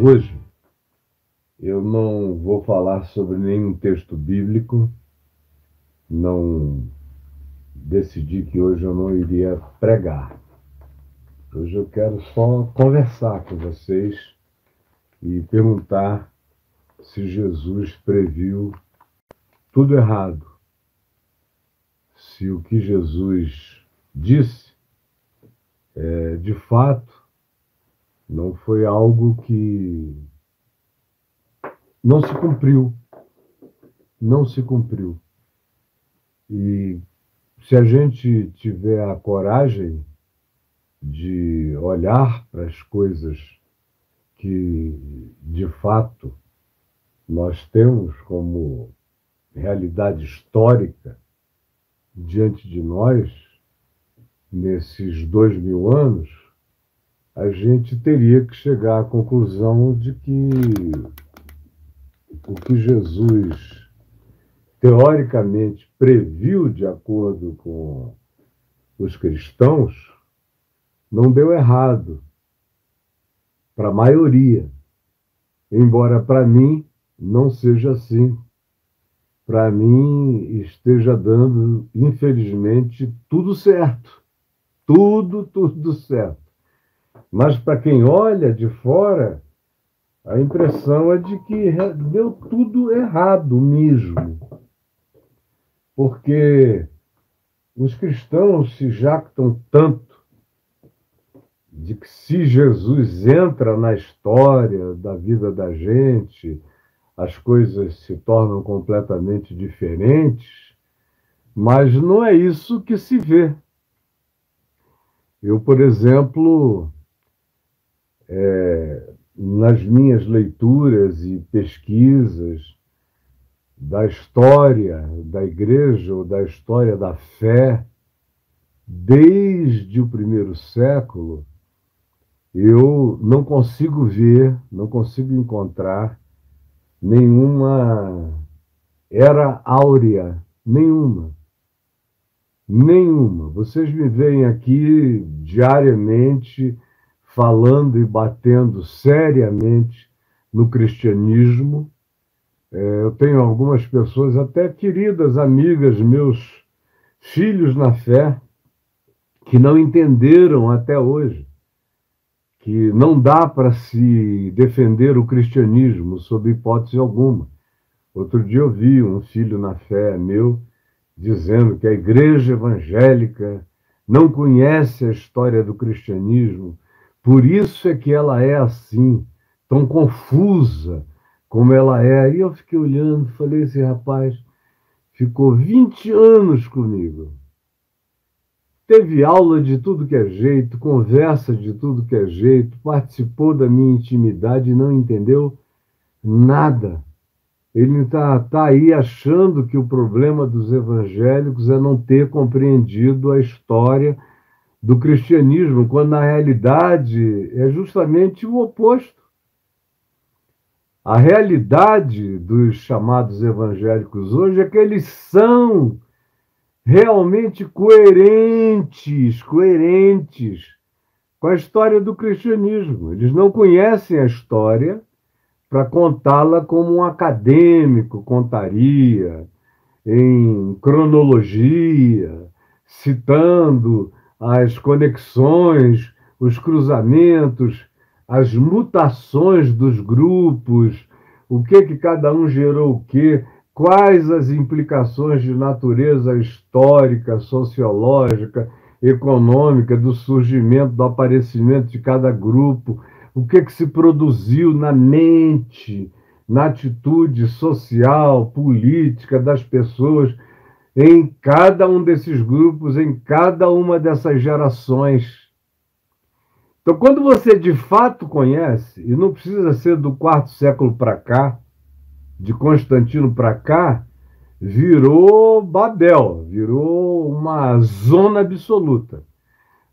Hoje eu não vou falar sobre nenhum texto bíblico, não decidi que hoje eu não iria pregar. Hoje eu quero só conversar com vocês e perguntar se Jesus previu tudo errado, se o que Jesus disse, de fato, não foi algo que não se cumpriu. Não se cumpriu. E se a gente tiver a coragem de olhar para as coisas que, de fato, nós temos como realidade histórica diante de nós, nesses 2000 anos, a gente teria que chegar à conclusão de que o que Jesus teoricamente previu de acordo com os cristãos não deu errado para a maioria, embora para mim não seja assim. Para mim esteja dando, infelizmente, tudo certo. Tudo certo. Mas para quem olha de fora, a impressão é de que deu tudo errado mesmo. Porque os cristãos se jactam tanto de que se Jesus entra na história da vida da gente, as coisas se tornam completamente diferentes, mas não é isso que se vê. Eu, por exemplo, nas minhas leituras e pesquisas da história da igreja ou da história da fé, desde o primeiro século, eu não consigo ver, não consigo encontrar nenhuma era áurea, nenhuma. Vocês me veem aqui diariamente falando e batendo seriamente no cristianismo. Eu tenho algumas pessoas, até queridas amigas, meus filhos na fé, que não entenderam até hoje que não dá para se defender o cristianismo sob hipótese alguma. Outro dia eu vi um filho na fé meu dizendo que a igreja evangélica não conhece a história do cristianismo, por isso é que ela é assim, tão confusa como ela é. E eu fiquei olhando, falei, esse rapaz ficou 20 anos comigo. Teve aula de tudo que é jeito, conversa de tudo que é jeito, participou da minha intimidade e não entendeu nada. Ele está aí achando que o problema dos evangélicos é não ter compreendido a história do cristianismo, quando na realidade é justamente o oposto. A realidade dos chamados evangélicos hoje é que eles são realmente coerentes com a história do cristianismo. Eles não conhecem a história para contá-la como um acadêmico contaria, em cronologia, citando as conexões, os cruzamentos, as mutações dos grupos, o que cada um gerou o quê, quais as implicações de natureza histórica, sociológica, econômica, do surgimento, do aparecimento de cada grupo, o que se produziu na mente, na atitude social, política das pessoas em cada um desses grupos, em cada uma dessas gerações. Então, quando você de fato conhece, e não precisa ser do quarto século para cá, de Constantino para cá, virou Babel, virou uma zona absoluta.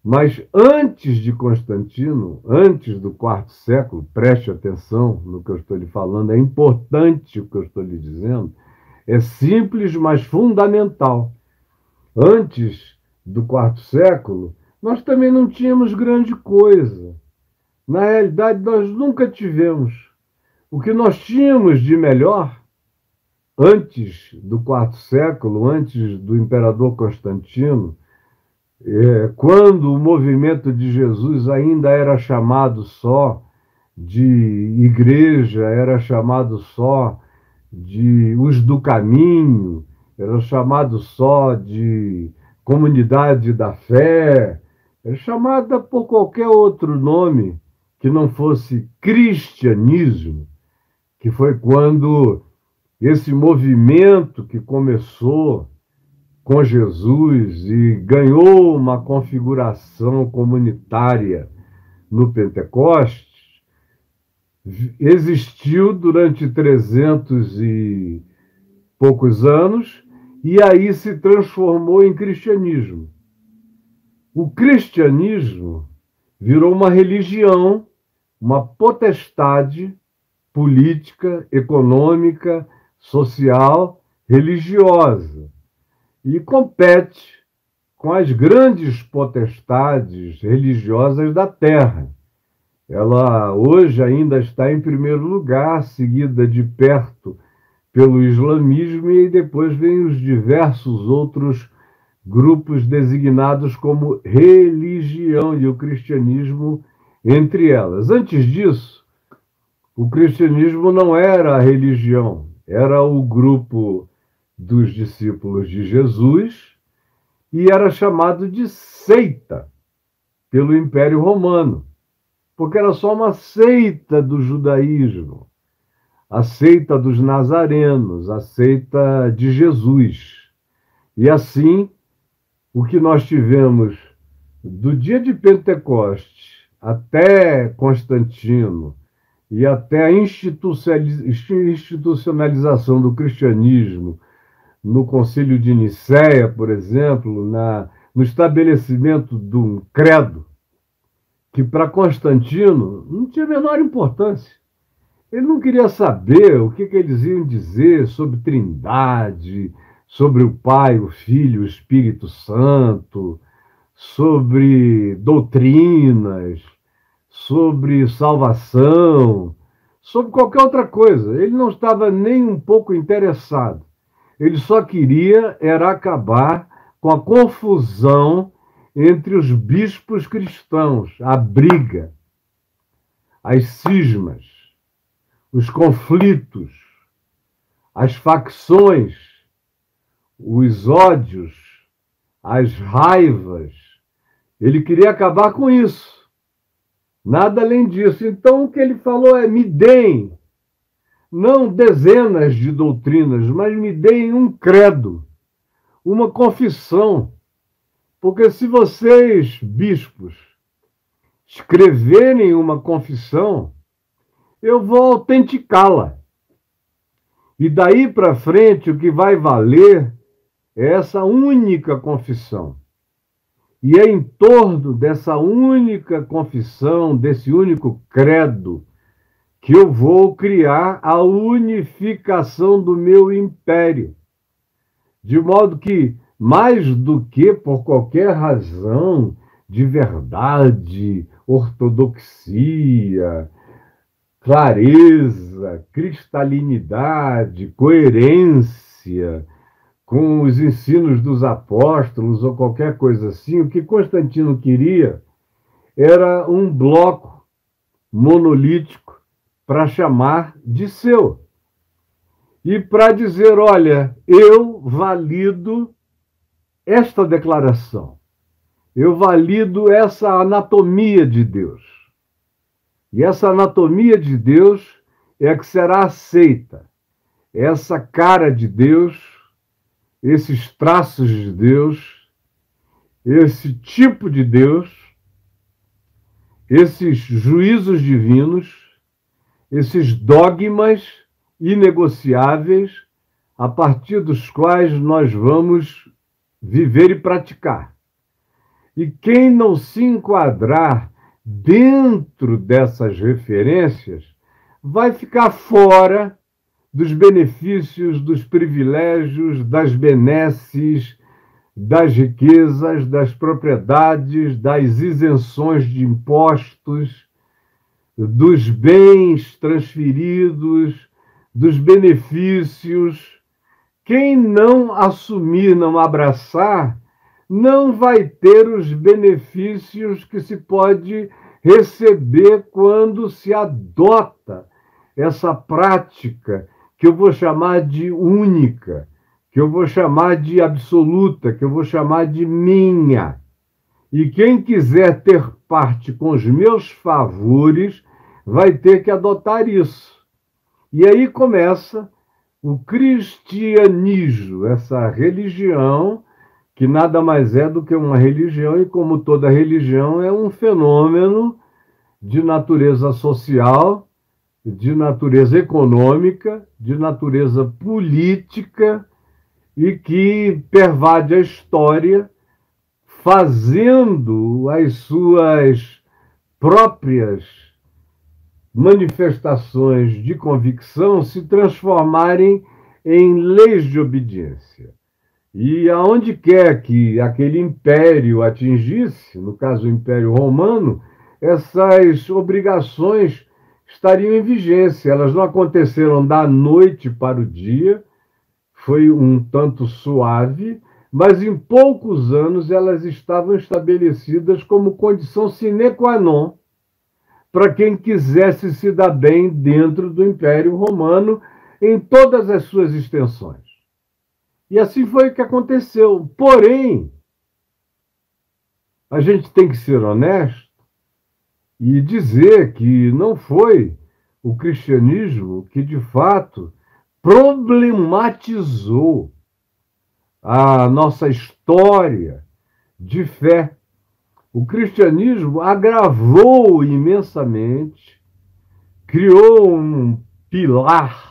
Mas antes de Constantino, antes do quarto século, preste atenção no que eu estou lhe falando, é importante o que eu estou lhe dizendo, é simples, mas fundamental. Antes do quarto século, nós também não tínhamos grande coisa. Na realidade, nós nunca tivemos. O que nós tínhamos de melhor, antes do quarto século, antes do imperador Constantino, quando o movimento de Jesus ainda era chamado só de igreja, era chamado só de os do caminho, era chamado só de comunidade da fé, era chamada por qualquer outro nome que não fosse cristianismo, que foi quando esse movimento que começou com Jesus e ganhou uma configuração comunitária no Pentecostes, existiu durante 300 e poucos anos e aí se transformou em cristianismo. O cristianismo virou uma religião, uma potestade política, econômica, social, religiosa, e compete com as grandes potestades religiosas da Terra. Ela hoje ainda está em primeiro lugar, seguida de perto pelo islamismo, e depois vem os diversos outros grupos designados como religião, e o cristianismo entre elas. Antes disso, o cristianismo não era a religião, era o grupo dos discípulos de Jesus e era chamado de seita pelo Império Romano, porque era só uma seita do judaísmo, a seita dos nazarenos, a seita de Jesus. E assim, o que nós tivemos do dia de Pentecostes até Constantino e até a institucionalização do cristianismo no Concílio de Nicéia, por exemplo, no estabelecimento de um credo que para Constantino não tinha a menor importância. Ele não queria saber o que eles iam dizer sobre Trindade, sobre o Pai, o Filho, o Espírito Santo, sobre doutrinas, sobre salvação, sobre qualquer outra coisa. Ele não estava nem um pouco interessado. Ele só queria era acabar com a confusão entre os bispos cristãos, a briga, as cismas, os conflitos, as facções, os ódios, as raivas. Ele queria acabar com isso. Nada além disso. Então, o que ele falou é: me deem, não dezenas de doutrinas, mas me deem um credo, uma confissão. Porque se vocês, bispos, escreverem uma confissão, eu vou autenticá-la. E daí para frente, o que vai valer é essa única confissão. E é em torno dessa única confissão, desse único credo, que eu vou criar a unificação do meu império. De modo que, mais do que por qualquer razão de verdade, ortodoxia, clareza, cristalinidade, coerência com os ensinos dos apóstolos ou qualquer coisa assim, o que Constantino queria era um bloco monolítico para chamar de seu. E para dizer: olha, eu valido esta declaração, eu valido essa anatomia de Deus. E essa anatomia de Deus é a que será aceita. Essa cara de Deus, esses traços de Deus, esse tipo de Deus, esses juízos divinos, esses dogmas inegociáveis, a partir dos quais nós vamos viver e praticar. E quem não se enquadrar dentro dessas referências vai ficar fora dos benefícios, dos privilégios, das benesses, das riquezas, das propriedades, das isenções de impostos, dos bens transferidos, dos benefícios. Quem não assumir, não abraçar, não vai ter os benefícios que se pode receber quando se adota essa prática que eu vou chamar de única, que eu vou chamar de absoluta, que eu vou chamar de minha. E quem quiser ter parte com os meus favores vai ter que adotar isso. E aí começa o cristianismo, essa religião que nada mais é do que uma religião, e como toda religião é um fenômeno de natureza social, de natureza econômica, de natureza política, e que pervade a história, fazendo as suas próprias manifestações de convicção se transformarem em leis de obediência. E aonde quer que aquele império atingisse, no caso o Império Romano, essas obrigações estariam em vigência. Elas não aconteceram da noite para o dia, foi um tanto suave, mas em poucos anos elas estavam estabelecidas como condição sine qua non para quem quisesse se dar bem dentro do Império Romano em todas as suas extensões. E assim foi o que aconteceu. Porém, a gente tem que ser honesto e dizer que não foi o cristianismo que, de fato, problematizou a nossa história de fé. O cristianismo agravou imensamente, criou um pilar,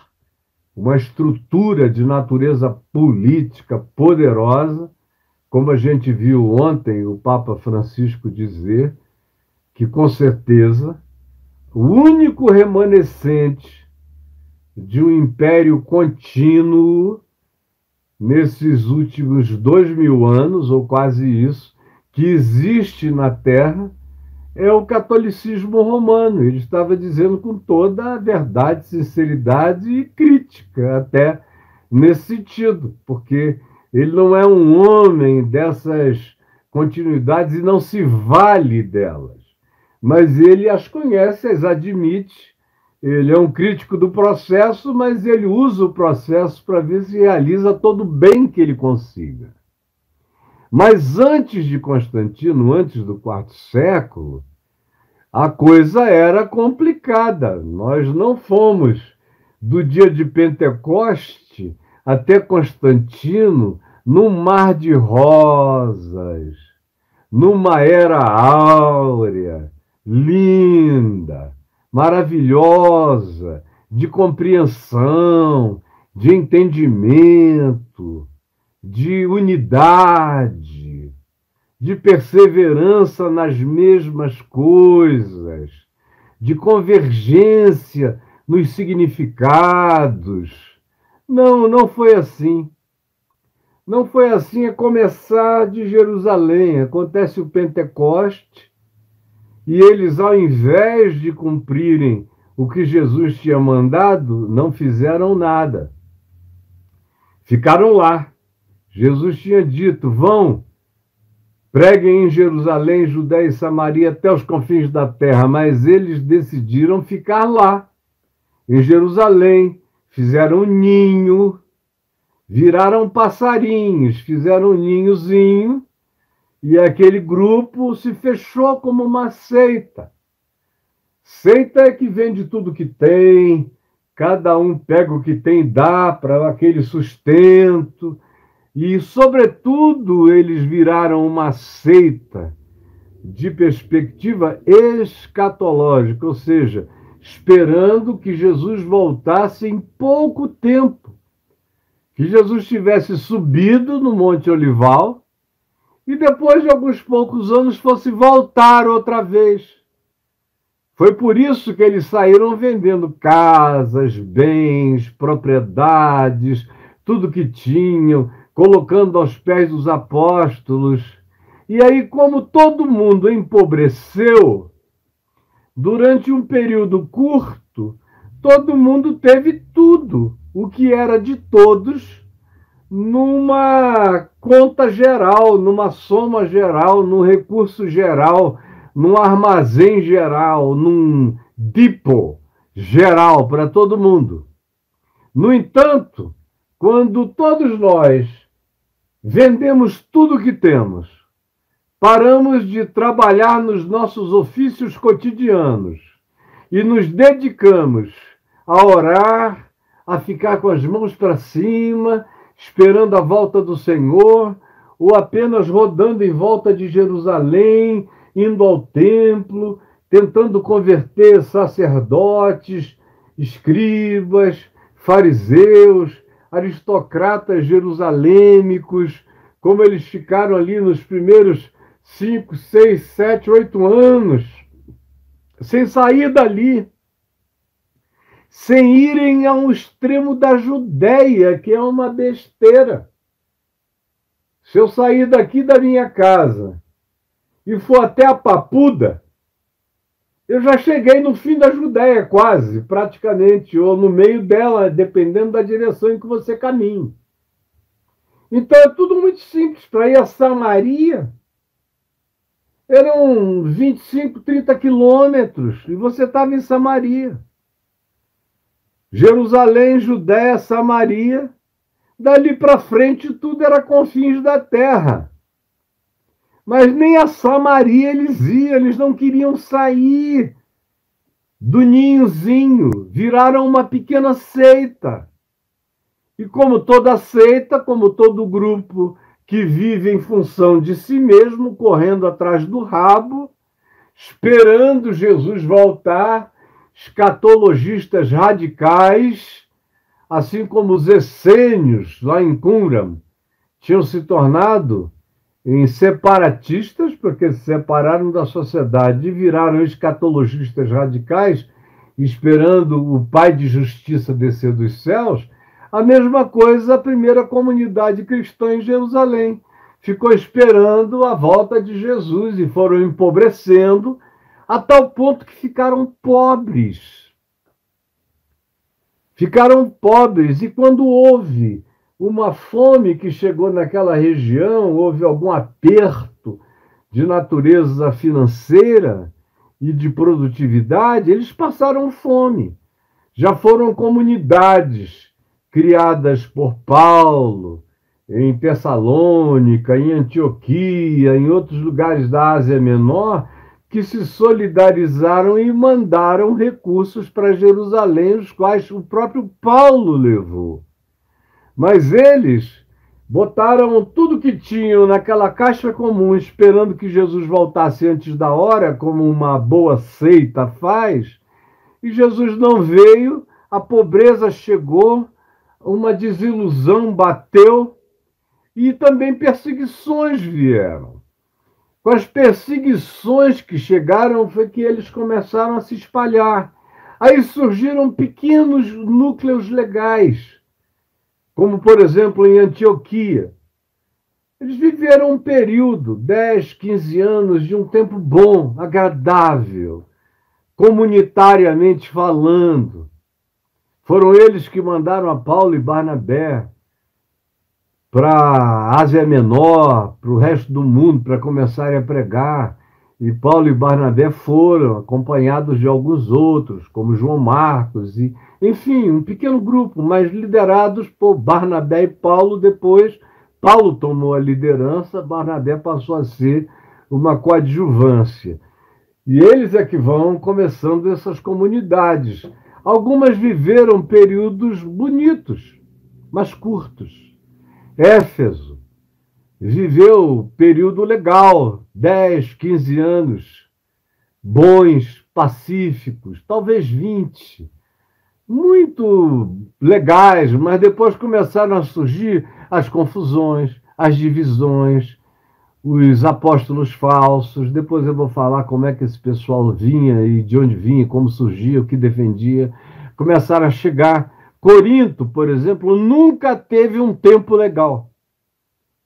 uma estrutura de natureza política poderosa, como a gente viu ontem o Papa Francisco dizer, que com certeza o único remanescente de um império contínuo nesses últimos 2000 anos, ou quase isso, que existe na Terra, é o catolicismo romano. Ele estava dizendo com toda a verdade, sinceridade e crítica, até nesse sentido, porque ele não é um homem dessas continuidades e não se vale delas, mas ele as conhece, as admite. Ele é um crítico do processo, mas ele usa o processo para ver se realiza todo o bem que ele consiga. Mas antes de Constantino, antes do quarto século, a coisa era complicada. Nós não fomos do dia de Pentecoste até Constantino num mar de rosas, numa era áurea, linda, maravilhosa, de compreensão, de entendimento, de unidade, de perseverança nas mesmas coisas, de convergência nos significados. Não, não foi assim. Não foi assim, a começar de Jerusalém. Acontece o Pentecoste e eles, ao invés de cumprirem o que Jesus tinha mandado, não fizeram nada. Ficaram lá. Jesus tinha dito, vão, preguem em Jerusalém, Judéia e Samaria até os confins da terra, mas eles decidiram ficar lá, em Jerusalém, fizeram um ninho, viraram passarinhos, fizeram um ninhozinho, e aquele grupo se fechou como uma seita. Seita é que vende tudo que tem, cada um pega o que tem e dá para aquele sustento, e, sobretudo, eles viraram uma seita de perspectiva escatológica, ou seja, esperando que Jesus voltasse em pouco tempo, que Jesus tivesse subido no Monte Olival e depois de alguns poucos anos fosse voltar outra vez. Foi por isso que eles saíram vendendo casas, bens, propriedades, tudo que tinham, colocando aos pés dos apóstolos. E aí, como todo mundo empobreceu, Durante um período curto, todo mundo teve tudo, o que era de todos, numa conta geral, numa soma geral, num recurso geral, num armazém geral, num depot geral para todo mundo. No entanto, quando todos nós vendemos tudo que temos, paramos de trabalhar nos nossos ofícios cotidianos e nos dedicamos a orar, a ficar com as mãos para cima, esperando a volta do Senhor, ou apenas rodando em volta de Jerusalém, indo ao templo, tentando converter sacerdotes, escribas, fariseus, aristocratas jerusalêmicos, como eles ficaram ali nos primeiros 5, 6, 7, 8 anos, sem sair dali, sem irem ao extremo da Judéia, que é uma besteira. Se eu sair daqui da minha casa e for até a Papuda, eu já cheguei no fim da Judéia, quase, praticamente, ou no meio dela, dependendo da direção em que você caminha. Então é tudo muito simples. Para ir a Samaria, eram 25, 30 quilômetros, e você estava em Samaria. Jerusalém, Judéia, Samaria, dali para frente tudo era confins da terra. Mas nem a Samaria eles iam, eles não queriam sair do ninhozinho, viraram uma pequena seita. E como toda seita, como todo grupo que vive em função de si mesmo, correndo atrás do rabo, esperando Jesus voltar, escatologistas radicais, assim como os essênios lá em Qumran, tinham se tornado em separatistas, porque se separaram da sociedade e viraram escatologistas radicais, esperando o Pai de Justiça descer dos céus. A mesma coisa a primeira comunidade cristã em Jerusalém. Ficou esperando a volta de Jesus e foram empobrecendo a tal ponto que ficaram pobres. Ficaram pobres, e quando houve uma fome que chegou naquela região, houve algum aperto de natureza financeira e de produtividade, eles passaram fome. Já foram comunidades criadas por Paulo, em Tessalônica, em Antioquia, em outros lugares da Ásia Menor, que se solidarizaram e mandaram recursos para Jerusalém, os quais o próprio Paulo levou. Mas eles botaram tudo que tinham naquela caixa comum, esperando que Jesus voltasse antes da hora, como uma boa seita faz, e Jesus não veio, a pobreza chegou, uma desilusão bateu, e também perseguições vieram. Com as perseguições que chegaram, foi que eles começaram a se espalhar. Aí surgiram pequenos núcleos legais, como, por exemplo, em Antioquia. Eles viveram um período, 10, 15 anos, de um tempo bom, agradável, comunitariamente falando. Foram eles que mandaram a Paulo e Barnabé para a Ásia Menor, para o resto do mundo, para começarem a pregar. E Paulo e Barnabé foram, acompanhados de alguns outros, como João Marcos, e, enfim, um pequeno grupo, mas liderados por Barnabé e Paulo. Depois, Paulo tomou a liderança, Barnabé passou a ser uma coadjuvância. E eles é que vão começando essas comunidades. Algumas viveram períodos bonitos, mas curtos. Éfeso viveu período legal, 10, 15 anos, bons, pacíficos, talvez 20, muito legais, mas depois começaram a surgir as confusões, as divisões, os apóstolos falsos. Depois eu vou falar como é que esse pessoal vinha e de onde vinha, como surgia, o que defendia. Começaram a chegar. Corinto, por exemplo, nunca teve um tempo legal.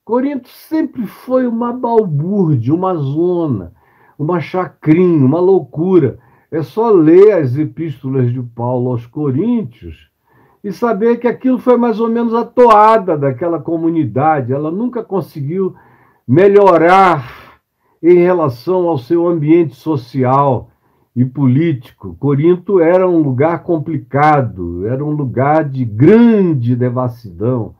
Corinto sempre foi uma balbúrdia, uma zona, uma chacrinha, uma loucura. É só ler as epístolas de Paulo aos Coríntios e saber que aquilo foi mais ou menos a toada daquela comunidade. Ela nunca conseguiu melhorar em relação ao seu ambiente social e político. Corinto era um lugar complicado, era um lugar de grande devassidão.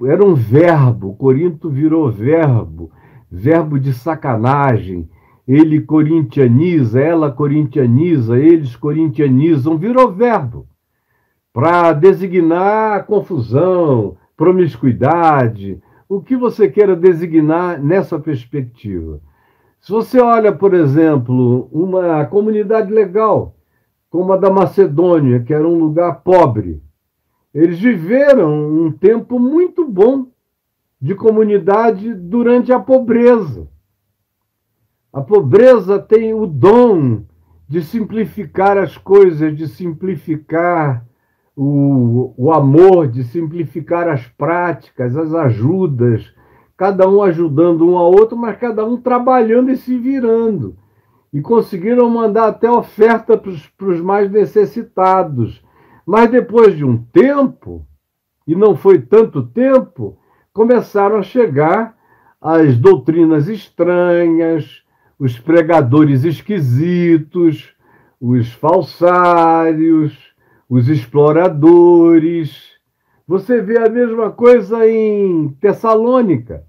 Era um verbo, Corinto virou verbo, verbo de sacanagem. Ele corintianiza, ela corintianiza, eles corintianizam, virou verbo para designar confusão, promiscuidade, o que você queira designar nessa perspectiva. Se você olha, por exemplo, uma comunidade legal, como a da Macedônia, que era um lugar pobre, eles viveram um tempo muito bom de comunidade durante a pobreza. A pobreza tem o dom de simplificar as coisas, de simplificar o amor, de simplificar as práticas, as ajudas, cada um ajudando um ao outro, mas cada um trabalhando e se virando. E conseguiram mandar até oferta para os mais necessitados. Mas depois de um tempo, e não foi tanto tempo, começaram a chegar as doutrinas estranhas, os pregadores esquisitos, os falsários, os exploradores. Você vê a mesma coisa em Tessalônica.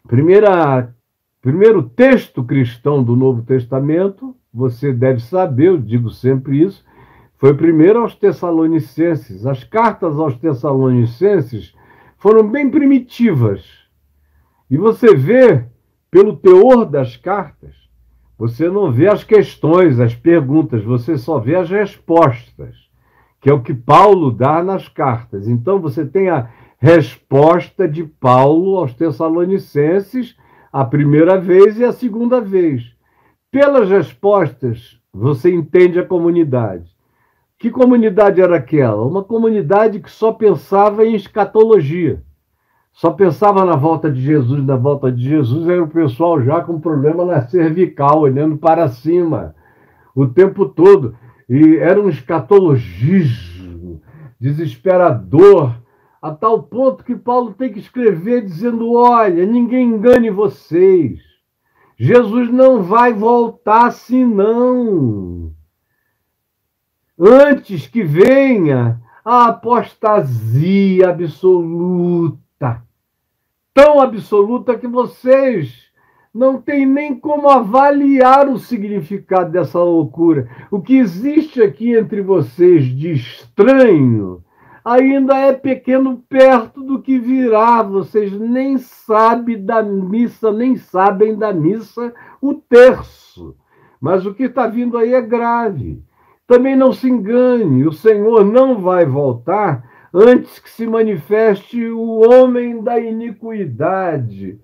Primeiro texto cristão do Novo Testamento, você deve saber, eu digo sempre isso, foi primeiro aos Tessalonicenses. As cartas aos Tessalonicenses foram bem primitivas. E você vê, pelo teor das cartas, você não vê as questões, as perguntas, você só vê as respostas, que é o que Paulo dá nas cartas. Então você tem a resposta de Paulo aos Tessalonicenses a primeira vez e a segunda vez. Pelas respostas, você entende a comunidade. Que comunidade era aquela? Uma comunidade que só pensava em escatologia. Só pensava na volta de Jesus. Na volta de Jesus era o pessoal já com problema na cervical, olhando para cima o tempo todo. E era um escatologismo desesperador, a tal ponto que Paulo tem que escrever dizendo: olha, ninguém engane vocês. Jesus não vai voltar assim, não. Antes que venha a apostasia absoluta, tão absoluta que vocês não têm nem como avaliar o significado dessa loucura. O que existe aqui entre vocês de estranho ainda é pequeno perto do que virá. Vocês nem sabem da missa, o terço. Mas o que está vindo aí é grave. Também não se engane, o Senhor não vai voltar antes que se manifeste o homem da iniquidade,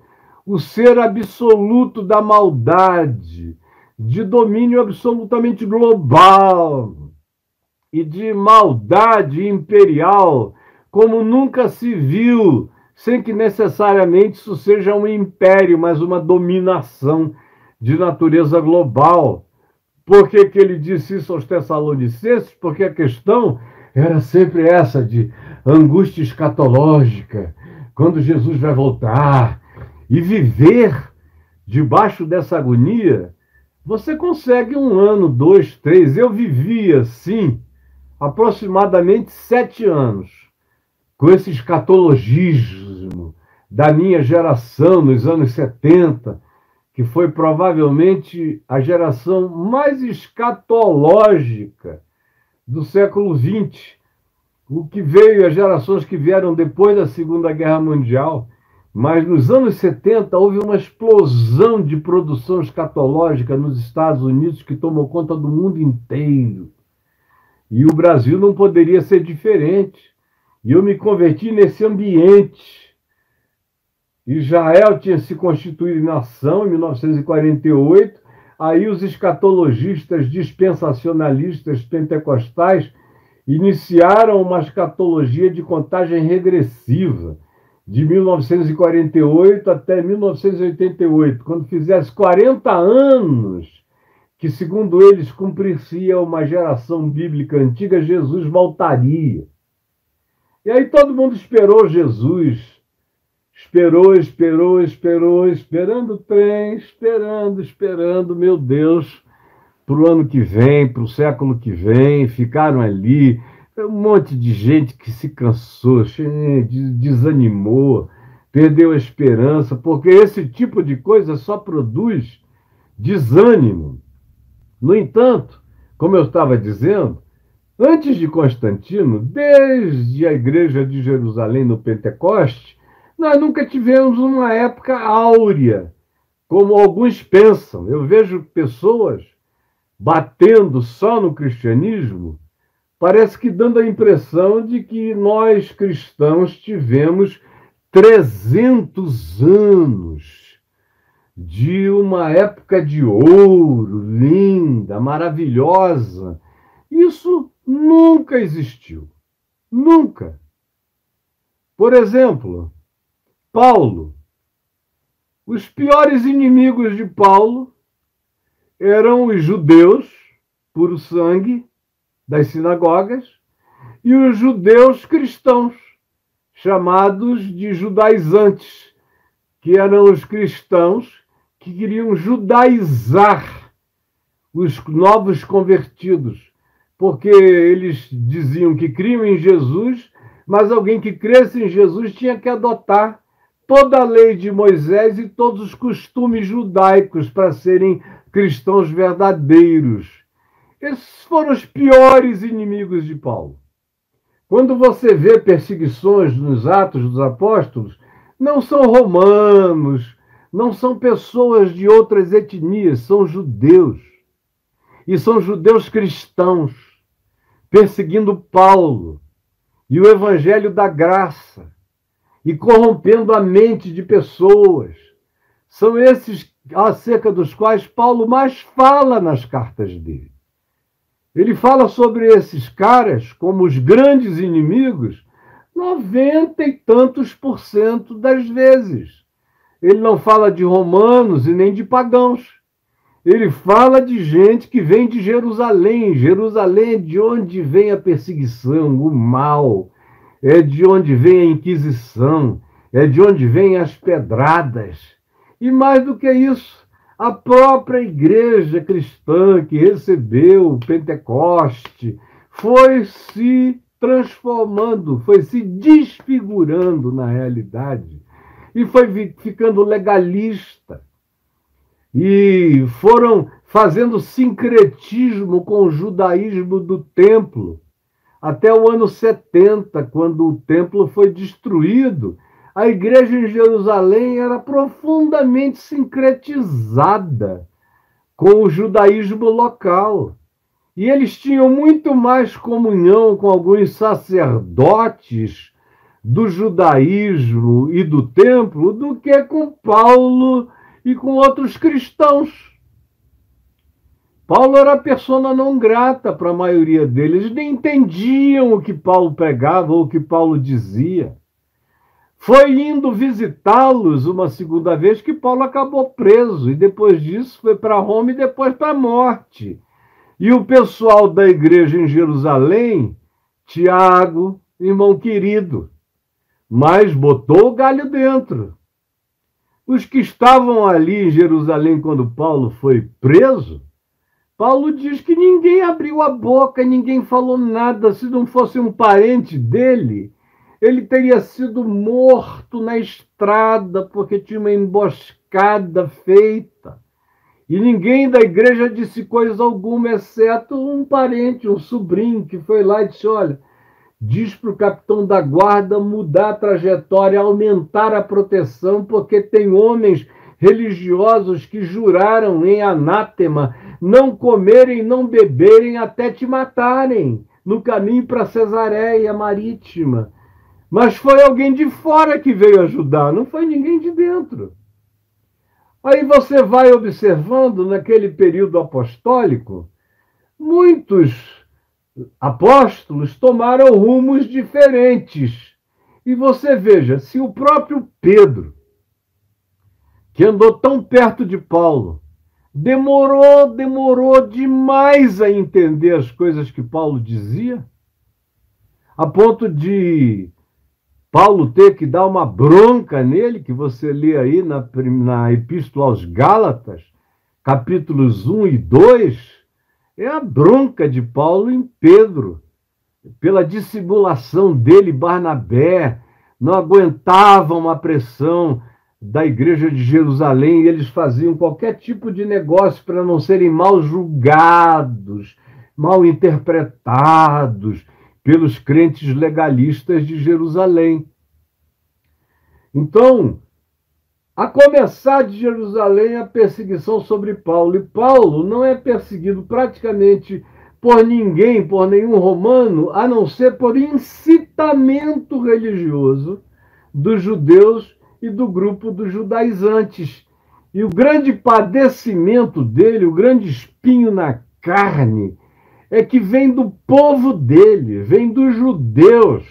o ser absoluto da maldade, de domínio absolutamente global e de maldade imperial, como nunca se viu, sem que necessariamente isso seja um império, mas uma dominação de natureza global. Por que ele disse isso aos Tessalonicenses? Porque a questão era sempre essa de angústia escatológica, quando Jesus vai voltar, e viver debaixo dessa agonia. Você consegue 1 ano, 2, 3. Eu vivi assim aproximadamente 7 anos, com esse escatologismo da minha geração nos anos 70, que foi provavelmente a geração mais escatológica do século XX, o que veio, as gerações que vieram depois da Segunda Guerra Mundial. Mas nos anos 70 houve uma explosão de produção escatológica nos Estados Unidos que tomou conta do mundo inteiro. E o Brasil não poderia ser diferente. E eu me converti nesse ambiente. Israel tinha se constituído em nação em 1948, aí os escatologistas dispensacionalistas pentecostais iniciaram uma escatologia de contagem regressiva, de 1948 até 1988, quando fizesse 40 anos que, segundo eles, cumprir-se-ia uma geração bíblica antiga, Jesus voltaria. E aí todo mundo esperou Jesus. Esperando o trem, esperando, meu Deus, para o ano que vem, para o século que vem, ficaram ali, um monte de gente que se cansou, desanimou, perdeu a esperança, porque esse tipo de coisa só produz desânimo. No entanto, como eu estava dizendo, antes de Constantino, desde a igreja de Jerusalém no Pentecoste, nós nunca tivemos uma época áurea, como alguns pensam. Eu vejo pessoas batendo só no cristianismo, parece que dando a impressão de que nós cristãos tivemos 300 anos de uma época de ouro, linda, maravilhosa. Isso nunca existiu. Nunca. Por exemplo, Paulo. Os piores inimigos de Paulo eram os judeus, puro sangue, das sinagogas, e os judeus cristãos, chamados de judaizantes, que eram os cristãos que queriam judaizar os novos convertidos, porque eles diziam que criam em Jesus, mas alguém que cresce em Jesus tinha que adotar toda a lei de Moisés e todos os costumes judaicos para serem cristãos verdadeiros. Esses foram os piores inimigos de Paulo. Quando você vê perseguições nos Atos dos Apóstolos, não são romanos, não são pessoas de outras etnias, são judeus. E são judeus cristãos, perseguindo Paulo e o evangelho da graça, e corrompendo a mente de pessoas. São esses acerca dos quais Paulo mais fala nas cartas dele. Ele fala sobre esses caras como os grandes inimigos 90 e tantos % das vezes. Ele não fala de romanos e nem de pagãos. Ele fala de gente que vem de Jerusalém. Jerusalém é de onde vem a perseguição, o mal, é de onde vem a Inquisição, é de onde vêm as pedradas. E mais do que isso, a própria igreja cristã que recebeu o Pentecoste foi se transformando, foi se desfigurando na realidade e foi ficando legalista. E foram fazendo sincretismo com o judaísmo do templo, até o ano 70, quando o templo foi destruído. A igreja em Jerusalém era profundamente sincretizada com o judaísmo local. E eles tinham muito mais comunhão com alguns sacerdotes do judaísmo e do templo do que com Paulo e com outros cristãos. Paulo era persona não grata para a maioria deles, nem entendiam o que Paulo pregava ou o que Paulo dizia. Foi indo visitá-los uma segunda vez que Paulo acabou preso, e depois disso foi para Roma e depois para a morte. E o pessoal da igreja em Jerusalém, Tiago, irmão querido, mas botou o galho dentro. Os que estavam ali em Jerusalém quando Paulo foi preso, Paulo diz que ninguém abriu a boca, ninguém falou nada. Se não fosse um parente dele, ele teria sido morto na estrada, porque tinha uma emboscada feita. E ninguém da igreja disse coisa alguma, exceto um parente, um sobrinho, que foi lá e disse: olha, diz para o capitão da guarda mudar a trajetória, aumentar a proteção, porque tem homens religiosos que juraram em anátema não comerem, não beberem até te matarem no caminho para Cesareia Marítima. Mas foi alguém de fora que veio ajudar, não foi ninguém de dentro. Aí você vai observando, naquele período apostólico, muitos apóstolos tomaram rumos diferentes. E você veja, se o próprio Pedro, que andou tão perto de Paulo, demorou demais a entender as coisas que Paulo dizia, a ponto de Paulo ter que dar uma bronca nele, que você lê aí na Epístola aos Gálatas, capítulos 1 e 2, é a bronca de Paulo em Pedro, pela dissimulação dele, Barnabé, não aguentavam a pressão da igreja de Jerusalém e eles faziam qualquer tipo de negócio para não serem mal julgados, mal interpretados pelos crentes legalistas de Jerusalém. Então, a começar de Jerusalém, a perseguição sobre Paulo. E Paulo não é perseguido praticamente por ninguém, por nenhum romano, a não ser por incitamento religioso dos judeus e do grupo dos judaizantes. E o grande padecimento dele, o grande espinho na carne, é que vem do povo dele, vem dos judeus.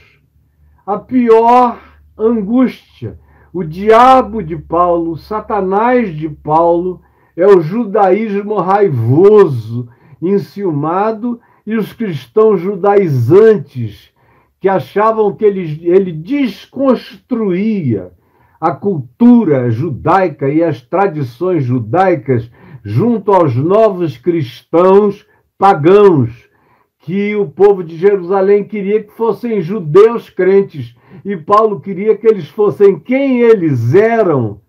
A pior angústia. O diabo de Paulo, o Satanás de Paulo, é o judaísmo raivoso, enciumado, e os cristãos judaizantes, que achavam que ele desconstruía a cultura judaica e as tradições judaicas junto aos novos cristãos pagãos, que o povo de Jerusalém queria que fossem judeus crentes, e Paulo queria que eles fossem quem eles eram,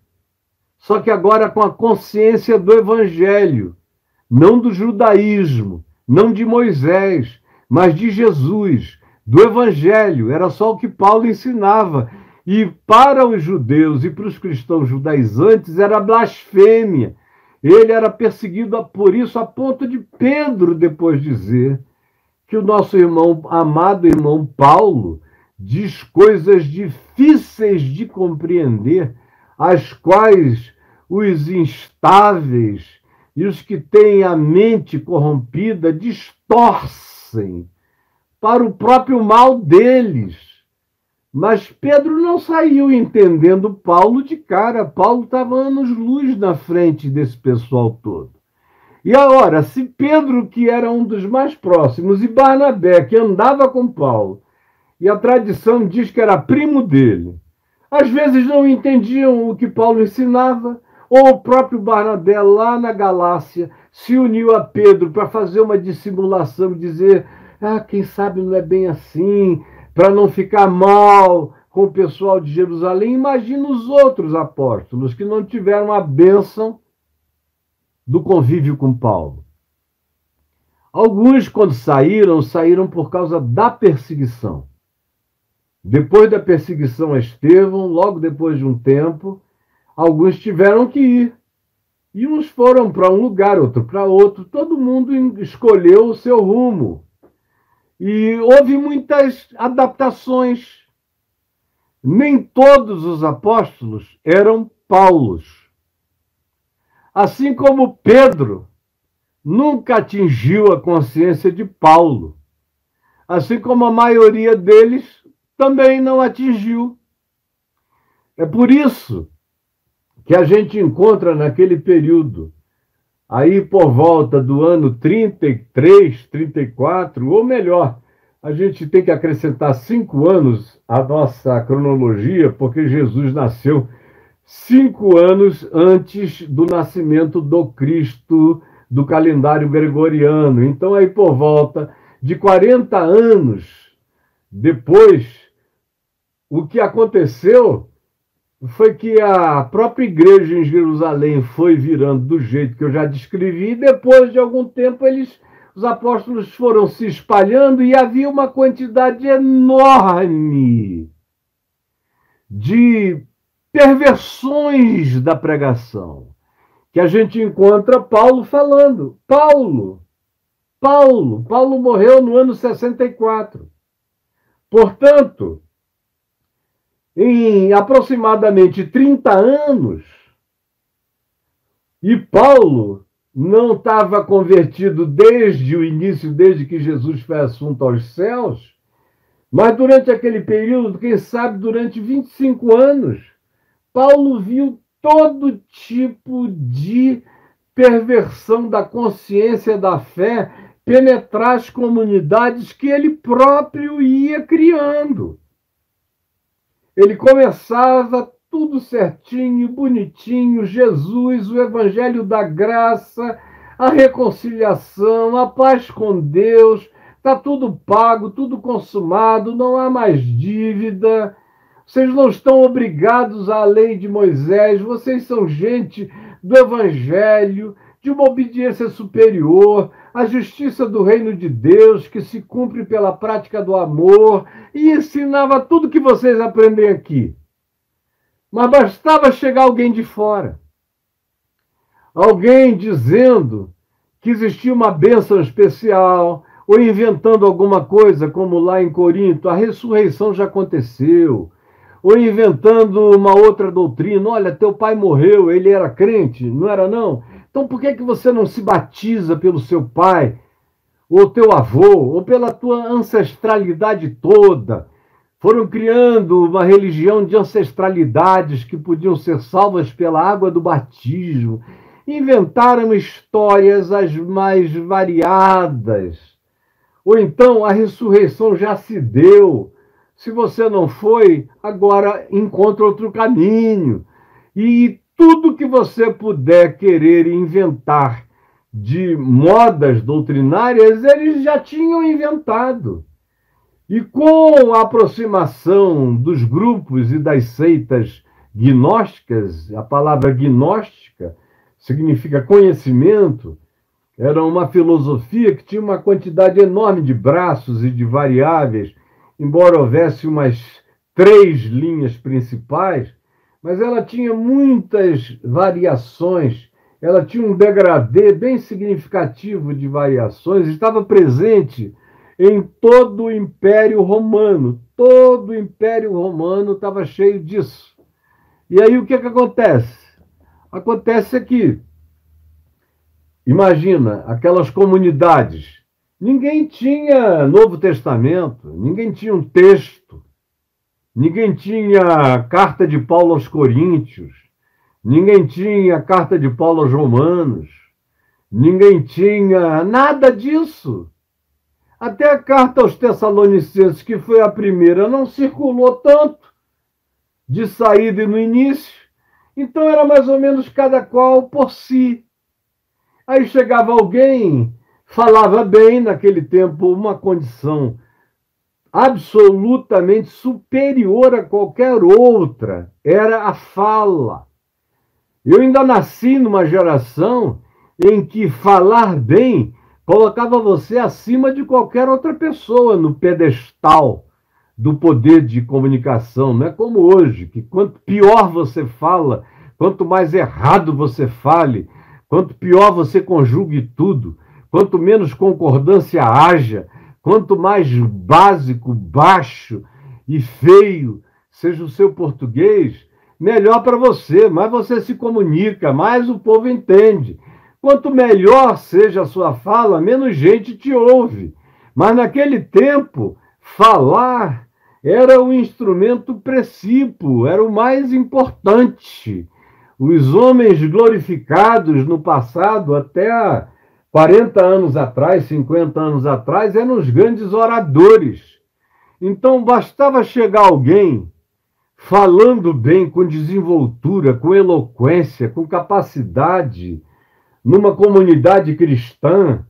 só que agora com a consciência do evangelho, não do judaísmo, não de Moisés, mas de Jesus, do evangelho. Era só o que Paulo ensinava. E para os judeus e para os cristãos judaizantes era blasfêmia. Ele era perseguido por isso, a ponto de Pedro depois dizer que o nosso irmão, amado irmão Paulo, diz coisas difíceis de compreender, as quais os instáveis e os que têm a mente corrompida distorcem para o próprio mal deles. Mas Pedro não saiu entendendo Paulo de cara. Paulo estava anos-luz na frente desse pessoal todo. E agora, se Pedro, que era um dos mais próximos, e Barnabé, que andava com Paulo, e a tradição diz que era primo dele, às vezes não entendiam o que Paulo ensinava, ou o próprio Barnabé, lá na Galácia, se uniu a Pedro para fazer uma dissimulação e dizer: quem sabe não é bem assim, para não ficar mal com o pessoal de Jerusalém. Imagina os outros apóstolos que não tiveram a bênção do convívio com Paulo. Alguns, quando saíram por causa da perseguição. Depois da perseguição a Estevão, logo depois de um tempo, alguns tiveram que ir. E uns foram para um lugar, outro para outro. Todo mundo escolheu o seu rumo. E houve muitas adaptações. Nem todos os apóstolos eram Paulos. Assim como Pedro nunca atingiu a consciência de Paulo. Assim como a maioria deles também não atingiu. É por isso que a gente encontra naquele período, aí por volta do ano 33, 34, ou melhor, a gente tem que acrescentar 5 anos à nossa cronologia, porque Jesus nasceu 5 anos antes do nascimento do Cristo do calendário gregoriano. Então, aí por volta de 40 anos depois, o que aconteceu foi que a própria igreja em Jerusalém foi virando do jeito que eu já descrevi, e depois de algum tempo os apóstolos foram se espalhando e havia uma quantidade enorme de perversões da pregação, que a gente encontra Paulo falando. Paulo morreu no ano 64. Portanto, em aproximadamente 30 anos, e Paulo não estava convertido desde o início, desde que Jesus foi assunto aos céus, mas durante aquele período, quem sabe durante 25 anos, Paulo viu todo tipo de perversão da consciência da fé penetrar as comunidades que ele próprio ia criando. Ele começava tudo certinho, bonitinho, Jesus, o evangelho da graça, a reconciliação, a paz com Deus, está tudo pago, tudo consumado, não há mais dívida, vocês não estão obrigados à lei de Moisés, vocês são gente do evangelho, de uma obediência superior, a justiça do reino de Deus, que se cumpre pela prática do amor, e ensinava tudo que vocês aprendem aqui. Mas bastava chegar alguém de fora. Alguém dizendo que existia uma bênção especial, ou inventando alguma coisa, como lá em Corinto, a ressurreição já aconteceu, ou inventando uma outra doutrina, olha, teu pai morreu, ele era crente, não era não? Então por que você não se batiza pelo seu pai, ou teu avô, ou pela tua ancestralidade toda? Foram criando uma religião de ancestralidades que podiam ser salvas pela água do batismo. Inventaram histórias as mais variadas. Ou então a ressurreição já se deu. Se você não foi, agora encontra outro caminho. E tudo que você puder querer inventar de modas doutrinárias, eles já tinham inventado. E com a aproximação dos grupos e das seitas gnósticas, a palavra gnóstica significa conhecimento, era uma filosofia que tinha uma quantidade enorme de braços e de variáveis, embora houvesse umas 3 linhas principais, mas ela tinha muitas variações, ela tinha um degradê bem significativo de variações, estava presente em todo o Império Romano. Todo o Império Romano estava cheio disso. E aí o que acontece? Acontece que, imagina, aquelas comunidades, ninguém tinha Novo Testamento, ninguém tinha um texto, ninguém tinha carta de Paulo aos Coríntios, ninguém tinha carta de Paulo aos Romanos, ninguém tinha nada disso. Até a carta aos Tessalonicenses, que foi a primeira, não circulou tanto de saída e no início. Então era mais ou menos cada qual por si. Aí chegava alguém, falava bem, naquele tempo, uma condição absolutamente superior a qualquer outra, era a fala. Eu ainda nasci numa geração em que falar bem colocava você acima de qualquer outra pessoa no pedestal do poder de comunicação. Não é como hoje, que quanto pior você fala, quanto mais errado você fale, quanto pior você conjugue tudo, quanto menos concordância haja, quanto mais básico, baixo e feio seja o seu português, melhor para você, mais você se comunica, mais o povo entende. Quanto melhor seja a sua fala, menos gente te ouve. Mas naquele tempo, falar era o instrumento precípio, era o mais importante. Os homens glorificados no passado, até há 40 anos atrás, 50 anos atrás, eram os grandes oradores. Então bastava chegar alguém falando bem, com desenvoltura, com eloquência, com capacidade, numa comunidade cristã,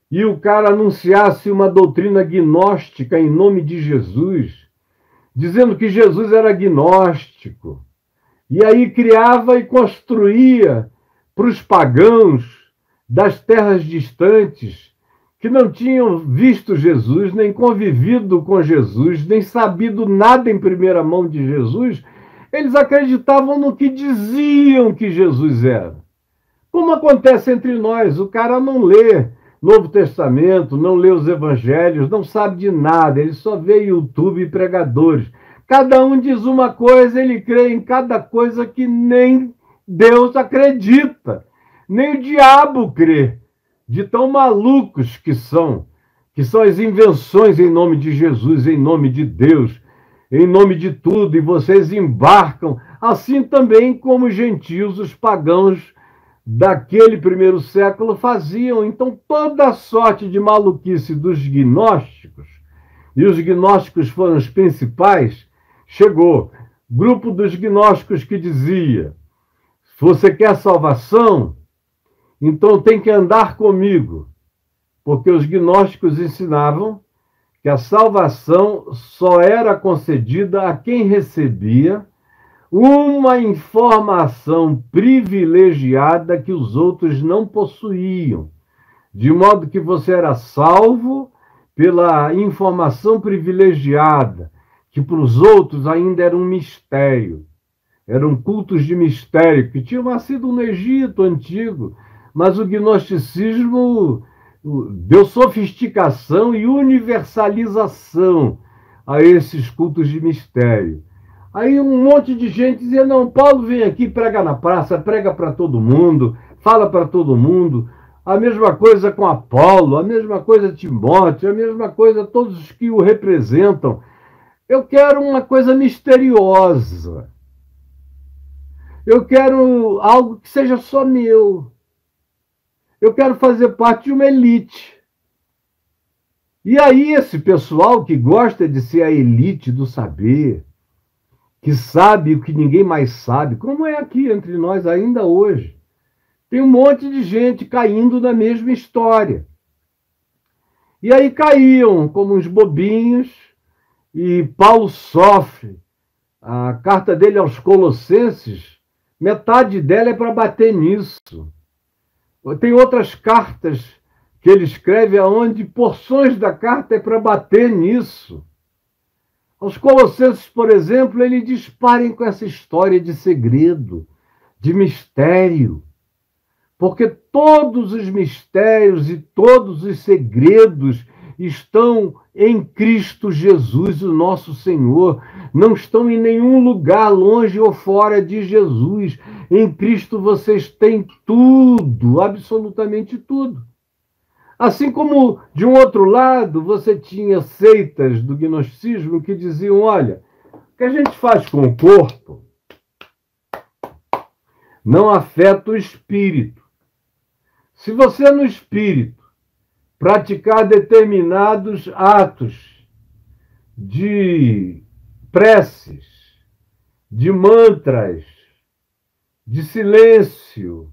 e o cara anunciasse uma doutrina gnóstica em nome de Jesus, dizendo que Jesus era gnóstico, e aí criava e construía para os pagãos das terras distantes, que não tinham visto Jesus, nem convivido com Jesus, nem sabido nada em primeira mão de Jesus, eles acreditavam no que diziam que Jesus era. Como acontece entre nós, o cara não lê Novo Testamento, não lê os Evangelhos, não sabe de nada, ele só vê YouTube e pregadores. Cada um diz uma coisa, ele crê em cada coisa que nem Deus acredita, nem o diabo crê, de tão malucos que são as invenções em nome de Jesus, em nome de Deus, em nome de tudo, e vocês embarcam, assim também como os gentios, os pagãos, daquele primeiro século faziam. Então, toda a sorte de maluquice dos gnósticos, e os gnósticos foram os principais, chegou. Grupo dos gnósticos que dizia: se você quer salvação, então tem que andar comigo. Porque os gnósticos ensinavam que a salvação só era concedida a quem recebia uma informação privilegiada que os outros não possuíam, de modo que você era salvo pela informação privilegiada, que para os outros ainda era um mistério. Eram cultos de mistério que tinham nascido no Egito antigo, mas o gnosticismo deu sofisticação e universalização a esses cultos de mistério. Aí um monte de gente dizia: não, Paulo vem aqui, prega na praça, prega para todo mundo, fala para todo mundo. A mesma coisa com Apolo, a mesma coisa Timóteo, a mesma coisa todos os que o representam. Eu quero uma coisa misteriosa. Eu quero algo que seja só meu. Eu quero fazer parte de uma elite. E aí esse pessoal que gosta de ser a elite do saber, que sabe o que ninguém mais sabe, como é aqui entre nós ainda hoje, tem um monte de gente caindo na mesma história. E aí caíam como uns bobinhos, e Paulo sofre. A carta dele aos Colossenses, metade dela é para bater nisso. Tem outras cartas que ele escreve onde porções da carta é para bater nisso. Aos Colossenses, por exemplo, ele diz: parem com essa história de segredo, de mistério, porque todos os mistérios e todos os segredos estão em Cristo Jesus, o nosso Senhor. Não estão em nenhum lugar longe ou fora de Jesus. Em Cristo vocês têm tudo, absolutamente tudo. Assim como, de um outro lado, você tinha seitas do gnosticismo que diziam: olha, o que a gente faz com o corpo não afeta o espírito. Se você no espírito praticar determinados atos de preces, de mantras, de silêncio,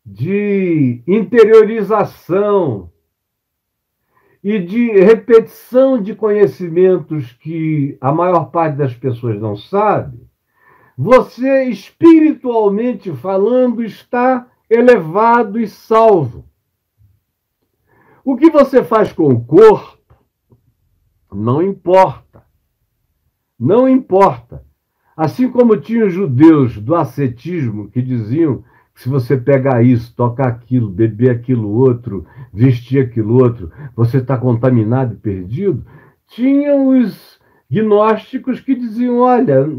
de interiorização e de repetição de conhecimentos que a maior parte das pessoas não sabe, você, espiritualmente falando, está elevado e salvo. O que você faz com o corpo não importa. Não importa. Assim como tinha os judeus do ascetismo que diziam que se você pegar isso, tocar aquilo, beber aquilo outro, vestir aquilo outro, você está contaminado e perdido, tinham os gnósticos que diziam: olha,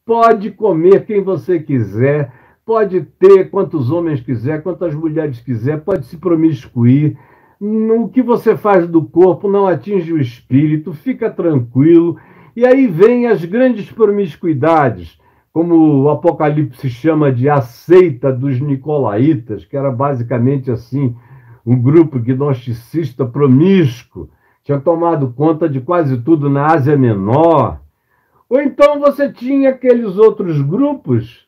pode comer quem você quiser, pode ter quantos homens quiser, quantas mulheres quiser, pode se promiscuir. O que você faz do corpo não atinge o espírito, fica tranquilo. E aí vem as grandes promiscuidades, como o Apocalipse chama de a seita dos nicolaítas, que era basicamente assim, um grupo gnosticista promíscuo, tinha tomado conta de quase tudo na Ásia Menor. Ou então você tinha aqueles outros grupos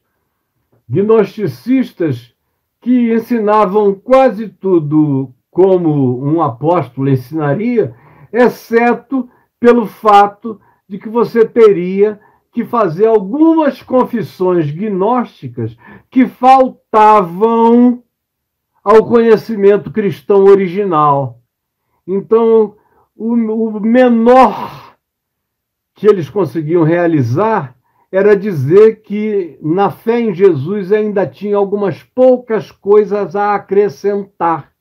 gnosticistas que ensinavam quase tudo como um apóstolo ensinaria, exceto pelo fato de que você teria que fazer algumas confissões gnósticas que faltavam ao conhecimento cristão original. Então, o menor que eles conseguiam realizar era dizer que na fé em Jesus ainda tinha algumas poucas coisas a acrescentar,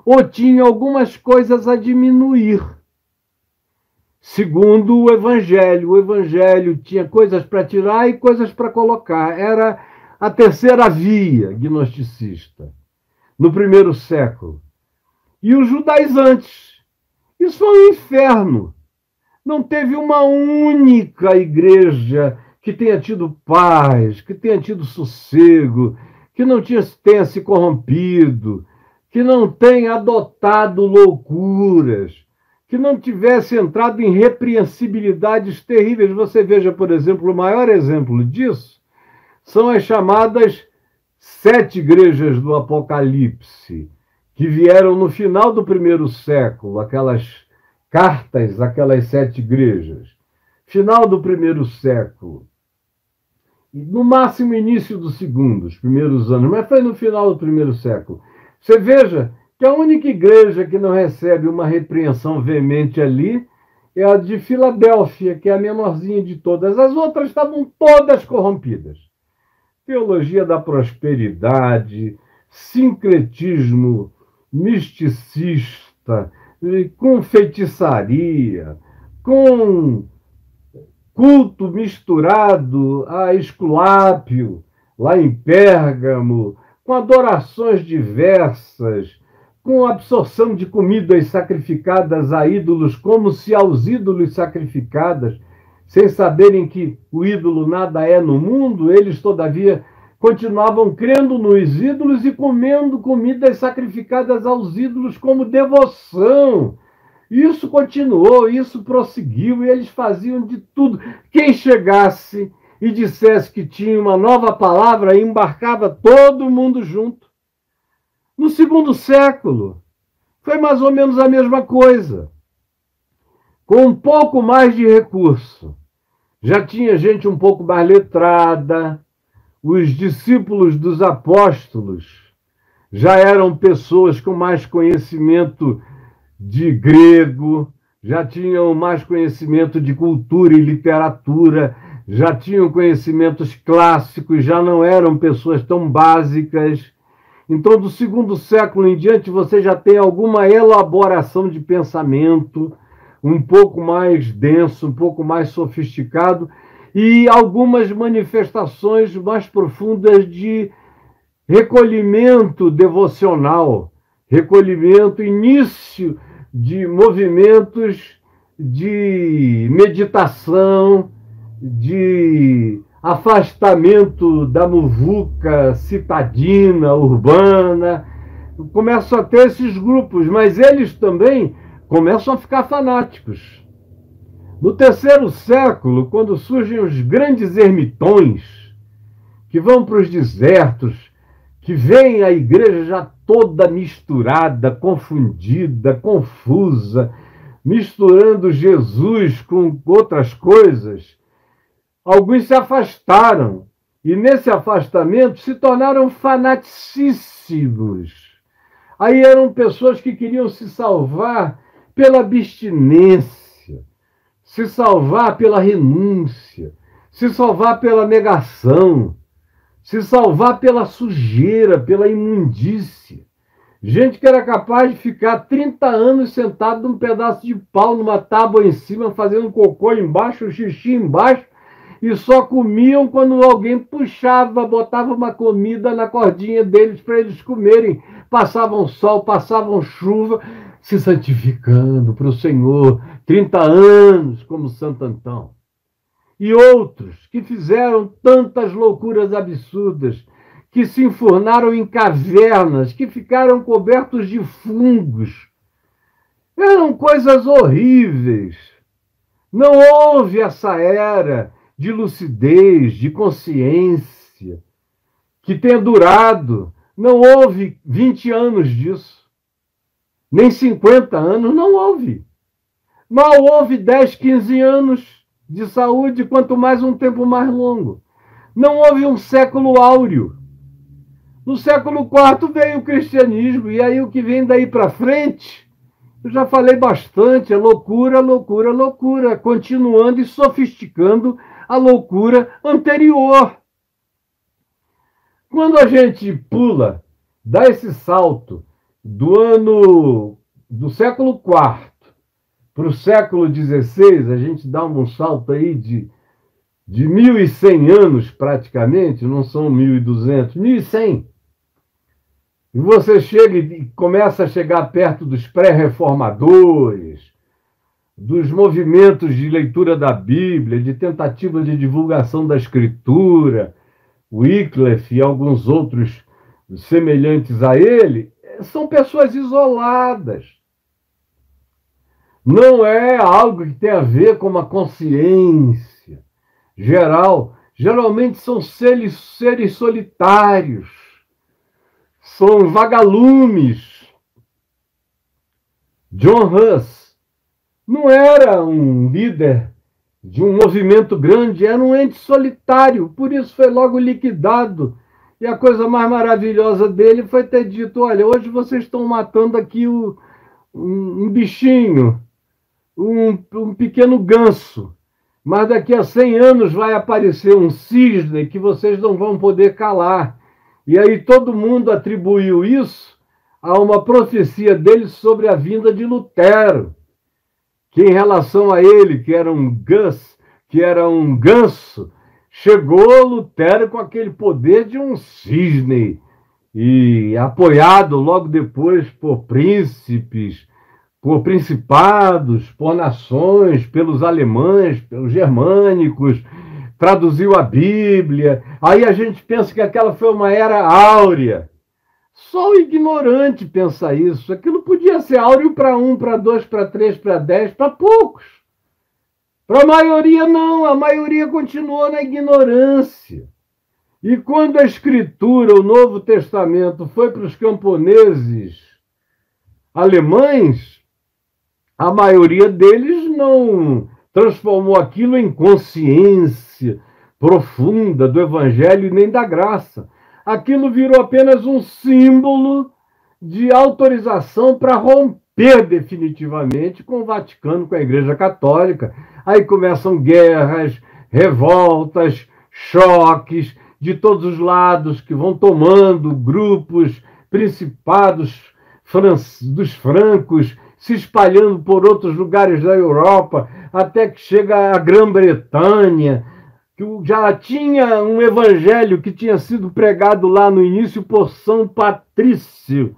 ou tinha algumas coisas a diminuir. Segundo o Evangelho tinha coisas para tirar e coisas para colocar. Era a terceira via gnosticista, no primeiro século. E os judaizantes. Isso foi um inferno. Não teve uma única igreja que tenha tido paz, que tenha tido sossego, que não tenha se corrompido, que não tenha adotado loucuras, que não tivesse entrado em repreensibilidades terríveis. Você veja, por exemplo, o maior exemplo disso são as chamadas 7 igrejas do Apocalipse, que vieram no final do primeiro século, aquelas cartas, aquelas 7 igrejas. Final do primeiro século. No máximo início do segundo, os primeiros anos, mas foi no final do primeiro século. Você veja que a única igreja que não recebe uma repreensão veemente ali é a de Filadélfia, que é a menorzinha de todas. As outras estavam todas corrompidas. Teologia da prosperidade, sincretismo misticista, com feitiçaria, com culto misturado a Esculápio, lá em Pérgamo, com adorações diversas, com absorção de comidas sacrificadas a ídolos, como se aos ídolos sacrificadas, sem saberem que o ídolo nada é no mundo, eles, todavia, continuavam crendo nos ídolos e comendo comidas sacrificadas aos ídolos como devoção. Isso continuou, isso prosseguiu, e eles faziam de tudo. Quem chegasse e dissesse que tinha uma nova palavra, embarcava todo mundo junto. No segundo século, foi mais ou menos a mesma coisa. Com um pouco mais de recurso. Já tinha gente um pouco mais letrada, os discípulos dos apóstolos já eram pessoas com mais conhecimento de grego, já tinham mais conhecimento de cultura e literatura, já tinham conhecimentos clássicos, já não eram pessoas tão básicas. Então, do segundo século em diante, você já tem alguma elaboração de pensamento, um pouco mais denso, um pouco mais sofisticado, e algumas manifestações mais profundas de recolhimento devocional, recolhimento, início de movimentos de meditação, de afastamento da muvuca citadina, urbana. Começam a ter esses grupos, mas eles também começam a ficar fanáticos. No terceiro século, quando surgem os grandes ermitões, que vão para os desertos, que veem a igreja já toda misturada, confundida, confusa, misturando Jesus com outras coisas, alguns se afastaram, e nesse afastamento se tornaram fanaticíssimos. Aí eram pessoas que queriam se salvar pela abstinência, se salvar pela renúncia, se salvar pela negação, se salvar pela sujeira, pela imundícia. Gente que era capaz de ficar 30 anos sentado num pedaço de pau, numa tábua em cima, fazendo cocô embaixo, xixi embaixo, e só comiam quando alguém puxava, botava uma comida na cordinha deles para eles comerem. Passavam sol, passavam chuva, se santificando para o Senhor, 30 anos como Santo Antão. E outros que fizeram tantas loucuras absurdas, que se enfurnaram em cavernas, que ficaram cobertos de fungos. Eram coisas horríveis. Não houve essa era de lucidez, de consciência, que tenha durado. Não houve 20 anos disso. Nem 50 anos, não houve. Mal houve 10, 15 anos de saúde, quanto mais um tempo mais longo. Não houve um século áureo. No século IV veio o cristianismo, e aí o que vem daí para frente, eu já falei bastante, é loucura, loucura, loucura, continuando e sofisticando a loucura anterior. Quando a gente pula, dá esse salto do século IV para o século XVI, a gente dá um salto aí de 1.100 anos praticamente, não são 1.200, 1.100. E você chega e começa a chegar perto dos pré-reformadores, dos movimentos de leitura da Bíblia, de tentativa de divulgação da Escritura, Wycliffe e alguns outros semelhantes a ele, são pessoas isoladas. Não é algo que tem a ver com uma consciência geral. Geralmente são seres solitários, são vagalumes. John Hus não era um líder de um movimento grande, era um ente solitário, por isso foi logo liquidado. E a coisa mais maravilhosa dele foi ter dito: olha, hoje vocês estão matando aqui um bichinho, um pequeno ganso, mas daqui a 100 anos vai aparecer um cisne que vocês não vão poder calar. E aí todo mundo atribuiu isso a uma profecia dele sobre a vinda de Lutero, que em relação a ele, que era um ganso, chegou Lutero com aquele poder de um cisne, e apoiado logo depois por príncipes, por principados, por nações, pelos alemães, pelos germânicos, traduziu a Bíblia. Aí a gente pensa que aquela foi uma era áurea. Só o ignorante pensa isso. Aquilo podia ser áureo para 1, para 2, para 3, para 10, para poucos. Para a maioria, não. A maioria continuou na ignorância. E quando a Escritura, o Novo Testamento, foi para os camponeses alemães, a maioria deles não transformou aquilo em consciência profunda do Evangelho e nem da graça. Aquilo virou apenas um símbolo de autorização para romper definitivamente com o Vaticano, com a Igreja Católica. Aí começam guerras, revoltas, choques de todos os lados, que vão tomando grupos, principados dos francos, se espalhando por outros lugares da Europa, até que chega a Grã-Bretanha, que já tinha um evangelho que tinha sido pregado lá no início por São Patrício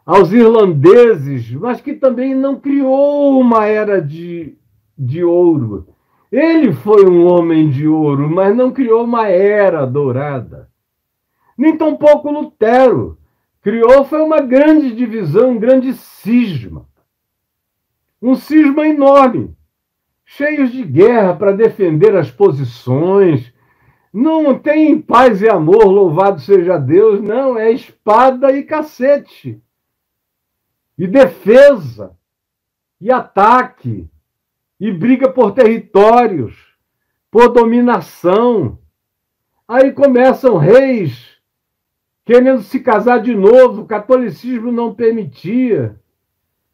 aos irlandeses, mas que também não criou uma era de ouro. Ele foi um homem de ouro, mas não criou uma era dourada. Nem tampouco Lutero. Criou foi uma grande divisão, um grande cisma. Um cisma enorme, cheios de guerra para defender as posições. Não tem paz e amor, louvado seja Deus, não, é espada e cacete. E defesa, e ataque, e briga por territórios, por dominação. Aí começam reis querendo se casar de novo, o catolicismo não permitia,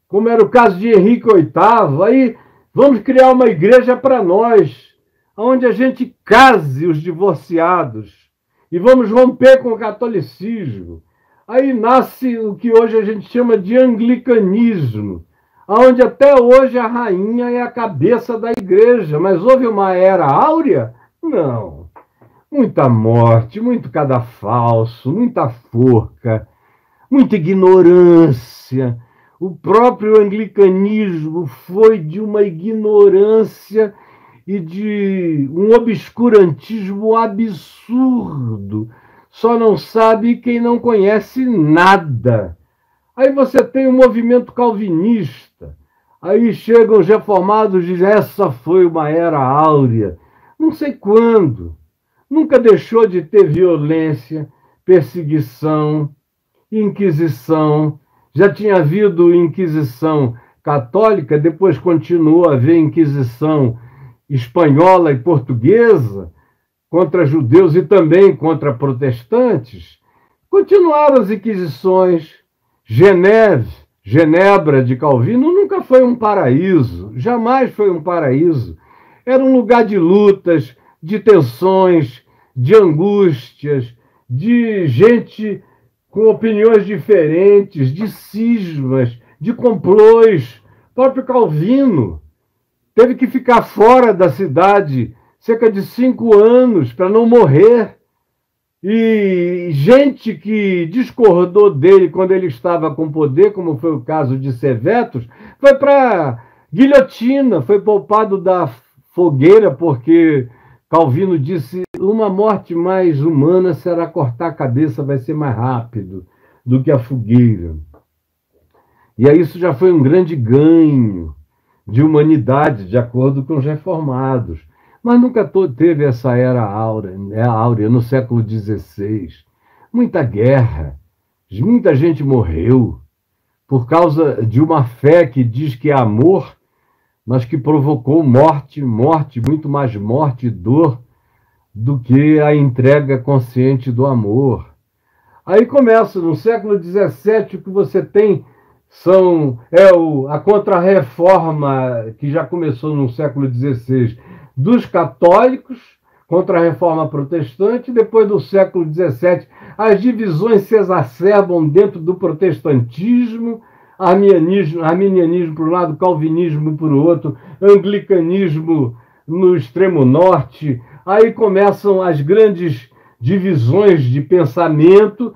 como era o caso de Henrique VIII. Aí vamos criar uma igreja para nós, onde a gente case os divorciados, e vamos romper com o catolicismo. Aí nasce o que hoje a gente chama de anglicanismo, onde até hoje a rainha é a cabeça da igreja. Mas houve uma era áurea? Não. Muita morte, muito cadafalso, muita forca, muita ignorância. O próprio anglicanismo foi de uma ignorância e de um obscurantismo absurdo. Só não sabe quem não conhece nada. Aí você tem o movimento calvinista. Aí chegam os reformados e dizem: essa foi uma era áurea. Não sei quando. Nunca deixou de ter violência, perseguição, inquisição. Já tinha havido Inquisição católica, depois continuou a haver Inquisição espanhola e portuguesa contra judeus e também contra protestantes. Continuaram as Inquisições. Genebra de Calvino nunca foi um paraíso, jamais foi um paraíso. Era um lugar de lutas, de tensões, de angústias, de gente com opiniões diferentes, de cismas, de complôs. O próprio Calvino teve que ficar fora da cidade cerca de 5 anos para não morrer. E gente que discordou dele quando ele estava com poder, como foi o caso de Servetus, foi para guilhotina, foi poupado da fogueira, porque Calvino disse: uma morte mais humana será cortar a cabeça, vai ser mais rápido do que a fogueira. E aí isso já foi um grande ganho de humanidade, de acordo com os reformados. Mas nunca teve essa era áurea no século XVI. Muita guerra, muita gente morreu por causa de uma fé que diz que é amor, mas que provocou morte, muito mais morte e dor do que a entrega consciente do amor. Aí começa, no século XVII, o que você tem a contra-reforma, que já começou no século XVI, dos católicos, contra a reforma protestante. Depois do século XVII, as divisões se exacerbam dentro do protestantismo, arminianismo por um lado, calvinismo por outro, anglicanismo no extremo norte. Aí começam as grandes divisões de pensamento,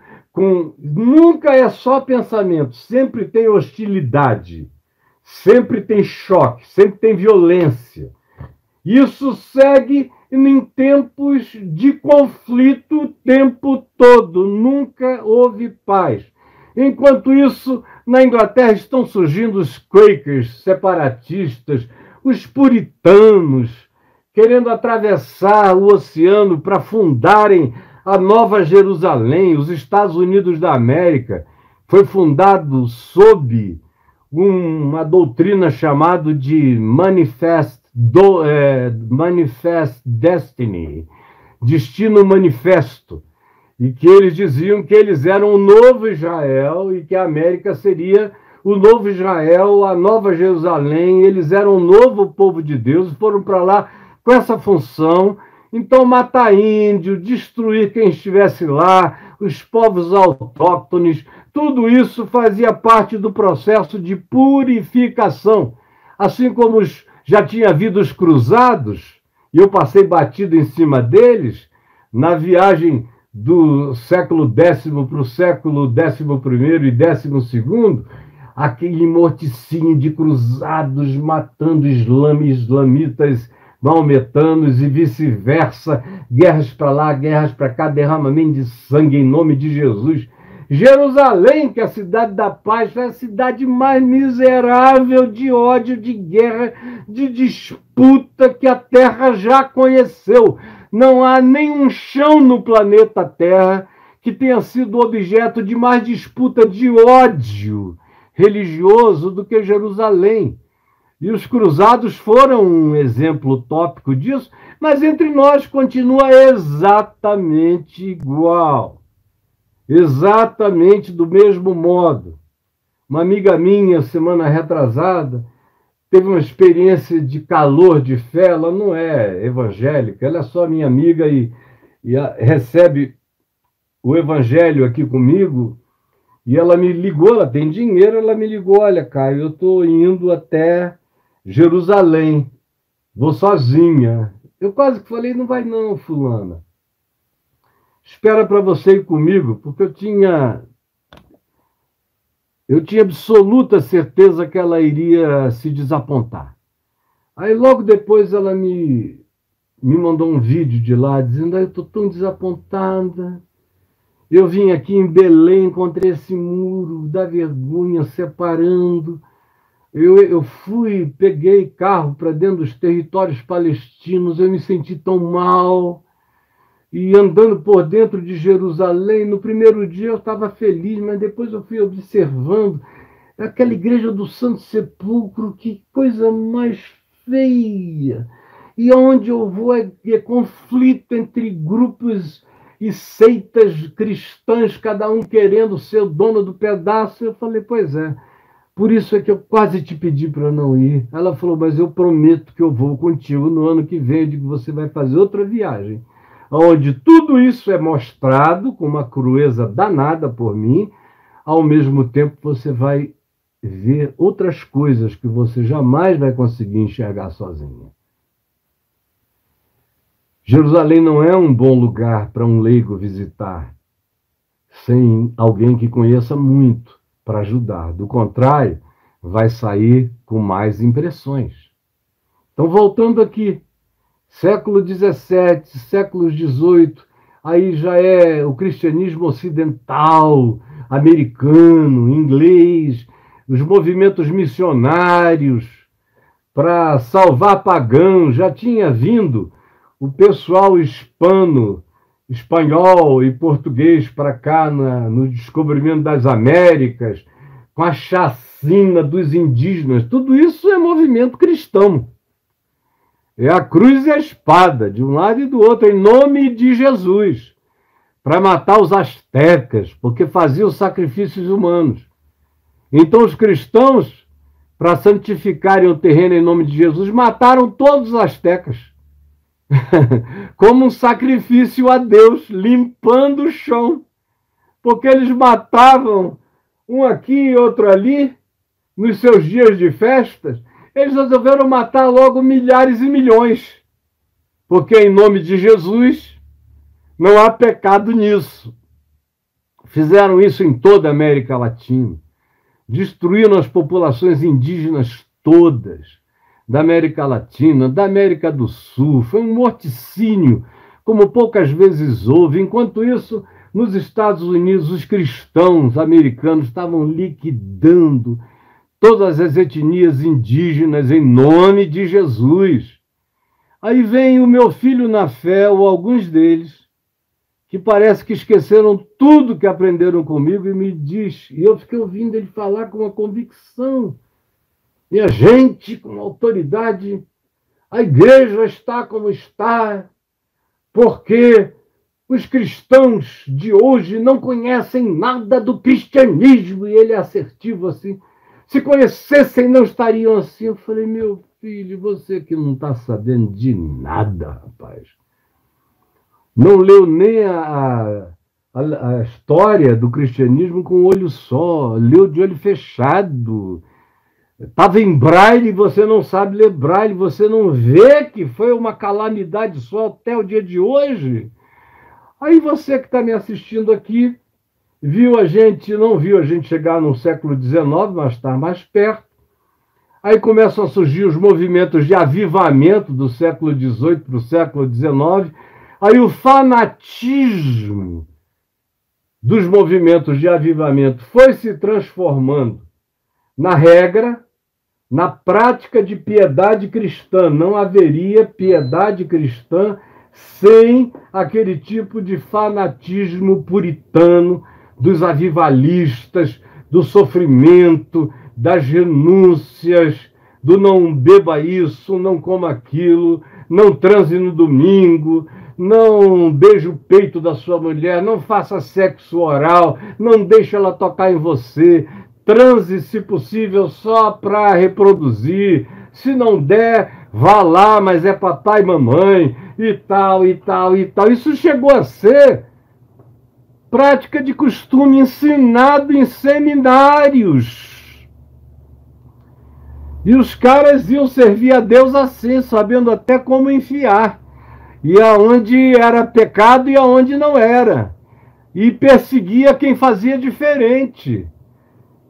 nunca é só pensamento, sempre tem hostilidade, sempre tem choque, sempre tem violência. Isso segue em tempos de conflito o tempo todo, nunca houve paz. Enquanto isso, na Inglaterra estão surgindo os Quakers, separatistas, os puritanos, querendo atravessar o oceano para fundarem a Nova Jerusalém. Os Estados Unidos da América foi fundado sob uma doutrina chamada de Manifest Destiny, Destino Manifesto, e que eles diziam que eles eram o novo Israel e que a América seria o novo Israel, a Nova Jerusalém. Eles eram o novo povo de Deus e foram para lá com essa função. Então, matar índio, destruir quem estivesse lá, os povos autóctones, tudo isso fazia parte do processo de purificação. Assim como já tinha havido os cruzados, e eu passei batido em cima deles, na viagem do século X para o século XI e XII, aquele morticínio de cruzados matando islamitas, maometanos e vice-versa, guerras para lá, guerras para cá, derramamento de sangue em nome de Jesus. Jerusalém, que é a cidade da paz, foi a cidade mais miserável de ódio, de guerra, de disputa que a Terra já conheceu. Não há nenhum chão no planeta Terra que tenha sido objeto de mais disputa de ódio religioso do que Jerusalém. E os cruzados foram um exemplo tópico disso, mas entre nós continua exatamente igual. Exatamente do mesmo modo. Uma amiga minha, semana retrasada, teve uma experiência de calor de fé. Ela não é evangélica, ela é só minha amiga e recebe o evangelho aqui comigo. E ela me ligou, ela tem dinheiro, ela me ligou: olha, Caio, eu estou indo até Jerusalém, vou sozinha. Eu quase que falei: não vai não, fulana. Espera para você ir comigo, porque eu tinha absoluta certeza que ela iria se desapontar. Aí logo depois ela me mandou um vídeo de lá, dizendo: eu estou tão desapontada. Eu vim aqui em Belém, encontrei esse muro da vergonha separando. Eu peguei carro para dentro dos territórios palestinos, eu me senti tão mal. E andando por dentro de Jerusalém, no primeiro dia eu estava feliz, mas depois eu fui observando aquela igreja do Santo Sepulcro, que coisa mais feia. E onde eu vou é conflito entre grupos e seitas cristãs, cada um querendo ser o dono do pedaço. Eu falei: pois é, por isso é que eu quase te pedi para não ir. Ela falou: mas eu prometo que eu vou contigo no ano que vem. Eu digo: você vai fazer outra viagem, onde tudo isso é mostrado com uma crueza danada por mim. Ao mesmo tempo, você vai ver outras coisas que você jamais vai conseguir enxergar sozinha. Jerusalém não é um bom lugar para um leigo visitar sem alguém que conheça muito para ajudar. Do contrário, vai sair com mais impressões. Então, voltando aqui, século XVII, século XVIII, aí já é o cristianismo ocidental, americano, inglês, os movimentos missionários para salvar pagãos, já tinha vindo o pessoal espanhol e português para cá no descobrimento das Américas, com a chacina dos indígenas. Tudo isso é movimento cristão. É a cruz e a espada, de um lado e do outro, em nome de Jesus, para matar os astecas, porque faziam sacrifícios humanos. Então os cristãos, para santificarem o terreno em nome de Jesus, mataram todos os astecas, como um sacrifício a Deus, limpando o chão, porque eles matavam um aqui e outro ali, nos seus dias de festas. Eles resolveram matar logo milhares e milhões, porque em nome de Jesus não há pecado nisso. Fizeram isso em toda a América Latina, destruíram as populações indígenas todas, da América Latina, da América do Sul. Foi um morticínio, como poucas vezes houve. Enquanto isso, nos Estados Unidos, os cristãos americanos estavam liquidando todas as etnias indígenas em nome de Jesus. Aí vem o meu filho na fé, ou alguns deles, que parece que esqueceram tudo que aprenderam comigo e me diz, e eu fiquei ouvindo ele falar com uma convicção. Minha gente, com autoridade, a igreja está como está, porque os cristãos de hoje não conhecem nada do cristianismo. E ele é assertivo assim. Se conhecessem, não estariam assim. Eu falei, meu filho, você que não está sabendo de nada, rapaz. Não leu nem a história do cristianismo com um olho só, leu de olho fechado. Estava em braille e você não sabe ler braille, você não vê que foi uma calamidade só até o dia de hoje. Aí você que está me assistindo aqui, não viu a gente chegar no século XIX, mas está mais perto. Aí começam a surgir os movimentos de avivamento do século XVIII para o século XIX. Aí o fanatismo dos movimentos de avivamento foi se transformando na regra, na prática de piedade cristã. Não haveria piedade cristã sem aquele tipo de fanatismo puritano dos avivalistas, do sofrimento, das renúncias, do não beba isso, não coma aquilo, não transe no domingo, não beije o peito da sua mulher, não faça sexo oral, não deixe ela tocar em você, transe, se possível, só para reproduzir. Se não der, vá lá, mas é papai e mamãe, e tal, e tal, e tal. Isso chegou a ser prática de costume ensinado em seminários. E os caras iam servir a Deus assim, sabendo até como enfiar. E aonde era pecado e aonde não era. E perseguia quem fazia diferente.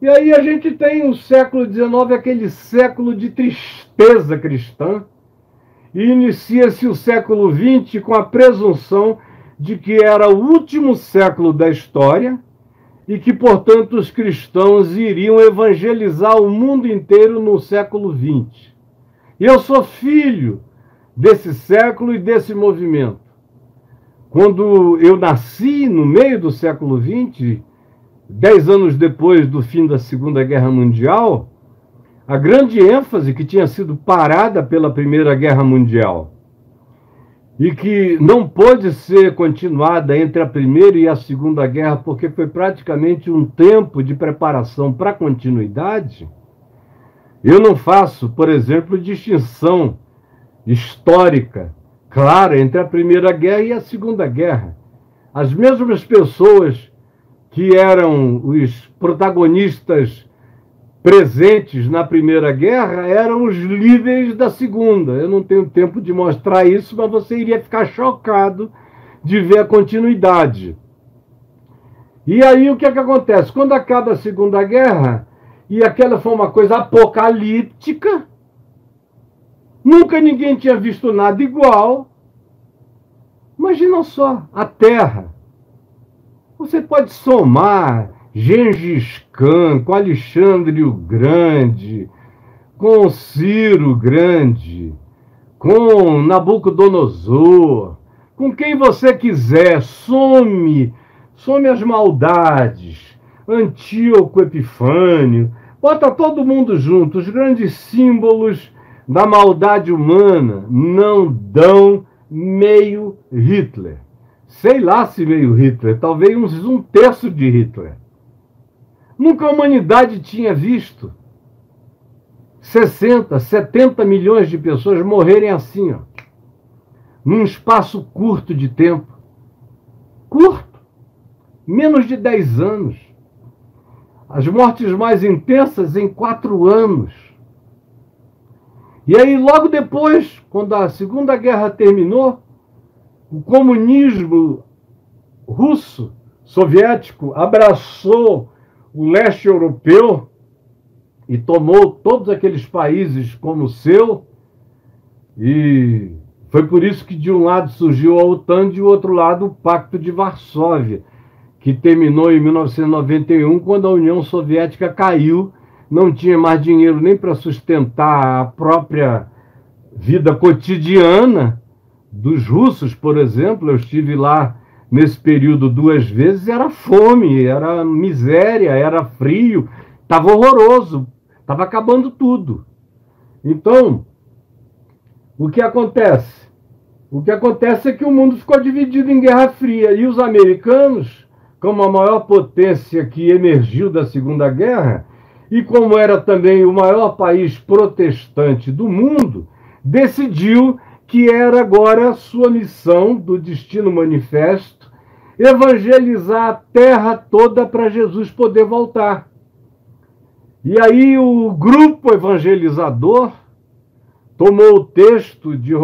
E aí a gente tem o século XIX, aquele século de tristeza cristã, e inicia-se o século XX com a presunção de que era o último século da história e que, portanto, os cristãos iriam evangelizar o mundo inteiro no século XX. E eu sou filho desse século e desse movimento. Quando eu nasci no meio do século XX, 10 anos depois do fim da Segunda Guerra Mundial, a grande ênfase que tinha sido parada pela Primeira Guerra Mundial e que não pôde ser continuada entre a Primeira e a Segunda Guerra, porque foi praticamente um tempo de preparação para a continuidade. Eu não faço, por exemplo, distinção histórica clara entre a Primeira Guerra e a Segunda Guerra. As mesmas pessoas que eram os protagonistas presentes na Primeira Guerra eram os líderes da Segunda. Eu não tenho tempo de mostrar isso, mas você iria ficar chocado de ver a continuidade. E aí o que é que acontece? Quando acaba a Segunda Guerra, e aquela foi uma coisa apocalíptica, Nunca ninguém tinha visto nada igual. Imagina só, a Terra. Você pode somar Gengis Khan com Alexandre o Grande, com Ciro o Grande, com Nabucodonosor, com quem você quiser. Some as maldades. Antíoco Epifânio. Bota todo mundo junto. Os grandes símbolos da maldade humana não dão meio Hitler. Sei lá se meio Hitler, talvez um terço de Hitler. Nunca a humanidade tinha visto 60, 70 milhões de pessoas morrerem assim, ó, num espaço curto de tempo. Curto. Menos de 10 anos. As mortes mais intensas em 4 anos. E aí, logo depois, quando a Segunda Guerra terminou, o comunismo russo, soviético, abraçou o leste europeu e tomou todos aqueles países como seu. E foi por isso que de um lado surgiu a OTAN, de outro lado o Pacto de Varsóvia, que terminou em 1991, quando a União Soviética caiu, não tinha mais dinheiro nem para sustentar a própria vida cotidiana dos russos, por exemplo. Eu estive lá nesse período 2 vezes, era fome, era miséria, era frio, estava horroroso, estava acabando tudo. Então, o que acontece? O que acontece é que o mundo ficou dividido em Guerra Fria, e os americanos, como a maior potência que emergiu da Segunda Guerra, e como era também o maior país protestante do mundo, decidiu que era agora a sua missão do Destino Manifesto evangelizar a terra toda para Jesus poder voltar. E aí o grupo evangelizador tomou o texto de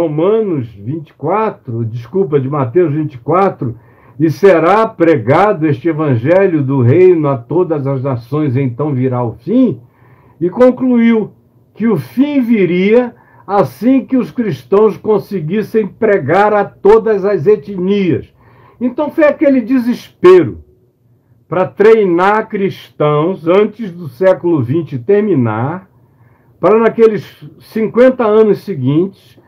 Mateus 24, e será pregado este evangelho do reino a todas as nações, então virá o fim, e concluiu que o fim viria assim que os cristãos conseguissem pregar a todas as etnias. Então foi aquele desespero para treinar cristãos antes do século XX terminar, para naqueles 50 anos seguintes,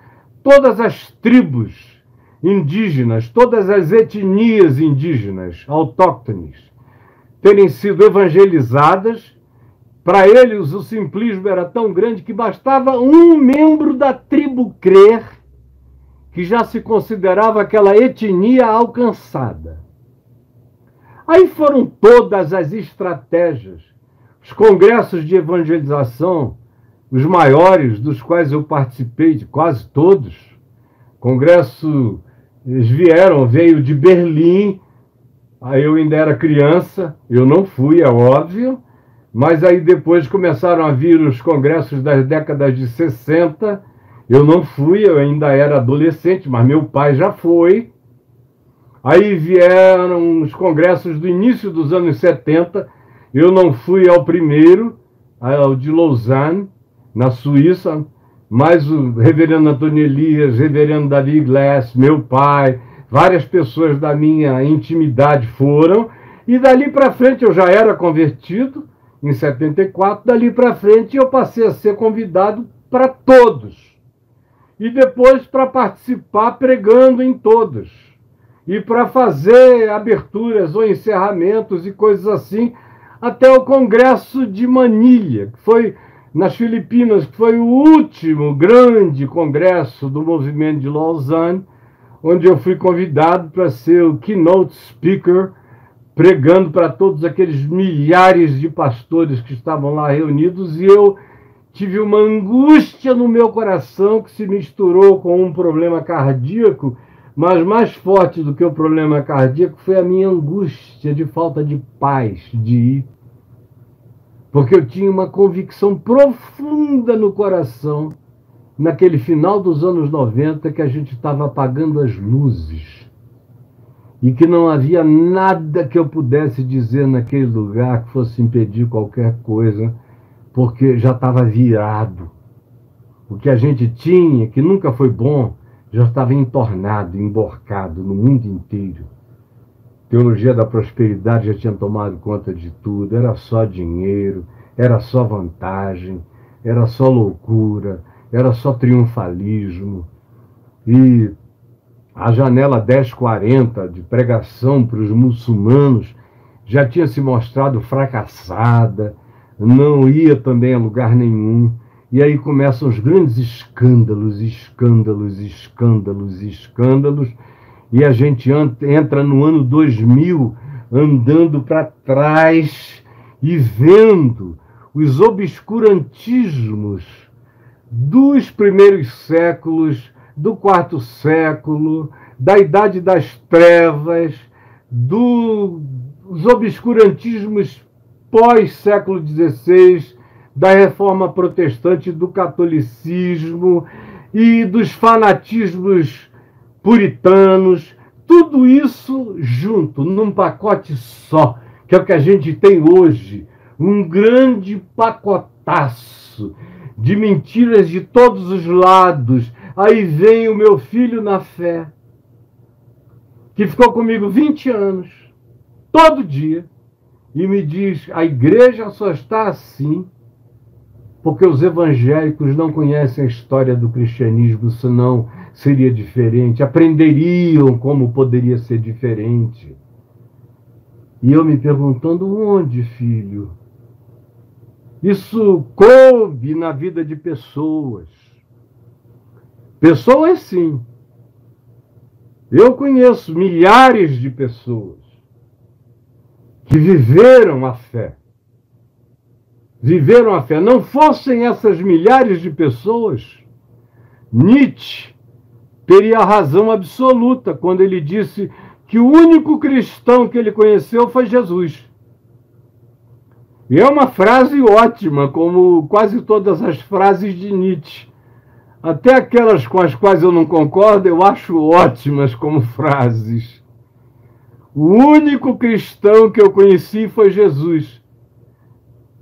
todas as tribos indígenas, todas as etnias indígenas, autóctones, terem sido evangelizadas. Para eles, o simplismo era tão grande que bastava um membro da tribo crer, que já se considerava aquela etnia alcançada. Aí foram todas as estratégias, os congressos de evangelização, os maiores, dos quais eu participei de quase todos. Congresso, eles veio de Berlim, aí eu ainda era criança, eu não fui, é óbvio, mas aí depois começaram a vir os congressos das décadas de 60, eu não fui, eu ainda era adolescente, mas meu pai já foi. Aí vieram os congressos do início dos anos 70, eu não fui ao primeiro, ao de Lausanne, na Suíça, mas o reverendo Antônio Elias, reverendo Davi Glass, meu pai, várias pessoas da minha intimidade foram, e dali para frente eu já era convertido, em 74, dali para frente eu passei a ser convidado para todos, e depois para participar pregando em todos, e para fazer aberturas ou encerramentos e coisas assim, até o Congresso de Manilha, que foi nas Filipinas, que foi o último grande congresso do movimento de Lausanne, onde eu fui convidado para ser o keynote speaker, pregando para todos aqueles milhares de pastores que estavam lá reunidos, e eu tive uma angústia no meu coração que se misturou com um problema cardíaco, mas mais forte do que o problema cardíaco foi a minha angústia de falta de paz de ir. Porque eu tinha uma convicção profunda no coração, naquele final dos anos 90, que a gente estava apagando as luzes e que não havia nada que eu pudesse dizer naquele lugar que fosse impedir qualquer coisa, porque já estava virado. O que a gente tinha, que nunca foi bom, já estava entornado, emborcado no mundo inteiro. A teologia da prosperidade já tinha tomado conta de tudo. Era só dinheiro, era só vantagem, era só loucura, era só triunfalismo. E a janela 1040 de pregação para os muçulmanos já tinha se mostrado fracassada, não ia também a lugar nenhum. E aí começam os grandes escândalos, escândalos, escândalos, escândalos, e a gente entra no ano 2000 andando para trás e vendo os obscurantismos dos primeiros séculos, do quarto século, da Idade das Trevas, dos obscurantismos pós-século XVI, da Reforma Protestante, do catolicismo e dos fanatismos puritanos, tudo isso junto, num pacote só, que é o que a gente tem hoje, um grande pacotaço de mentiras de todos os lados. Aí vem o meu filho na fé, que ficou comigo 20 anos, todo dia, e me diz: a igreja só está assim porque os evangélicos não conhecem a história do cristianismo, senão seria diferente, aprenderiam como poderia ser diferente. E eu me perguntando: onde, filho? Isso coube na vida de pessoas. Pessoas, sim. Eu conheço milhares de pessoas que viveram a fé. Viveram a fé. Não fossem essas milhares de pessoas, Nietzsche teria a razão absoluta quando ele disse que o único cristão que ele conheceu foi Jesus. E é uma frase ótima, como quase todas as frases de Nietzsche. Até aquelas com as quais eu não concordo, eu acho ótimas como frases. O único cristão que eu conheci foi Jesus.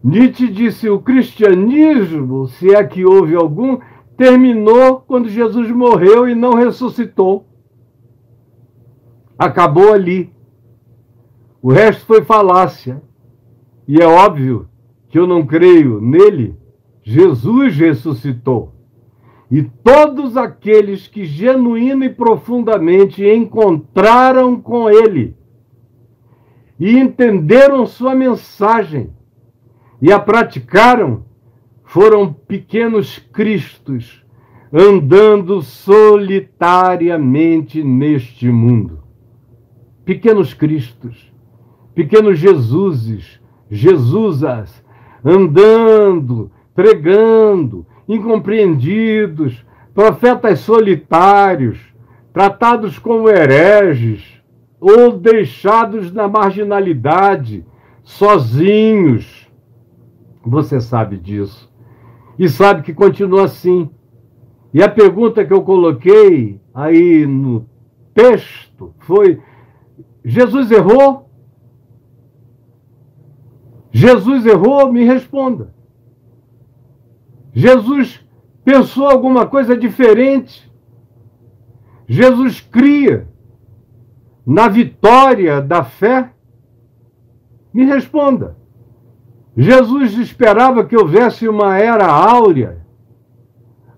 Nietzsche disse: o cristianismo, se é que houve algum, terminou quando Jesus morreu e não ressuscitou. Acabou ali. O resto foi falácia. E é óbvio que eu não creio nele. Jesus ressuscitou. E todos aqueles que genuína e profundamente encontraram com ele e entenderam sua mensagem e a praticaram, foram pequenos cristos andando solitariamente neste mundo. Pequenos cristos, pequenos Jesuses, Jesusas, andando, pregando, incompreendidos, profetas solitários, tratados como hereges ou deixados na marginalidade, sozinhos. Você sabe disso. E sabe que continua assim. E a pergunta que eu coloquei aí no texto foi: Jesus errou? Jesus errou? Me responda. Jesus pensou alguma coisa diferente? Jesus cria na vitória da fé? Me responda. Jesus esperava que houvesse uma era áurea,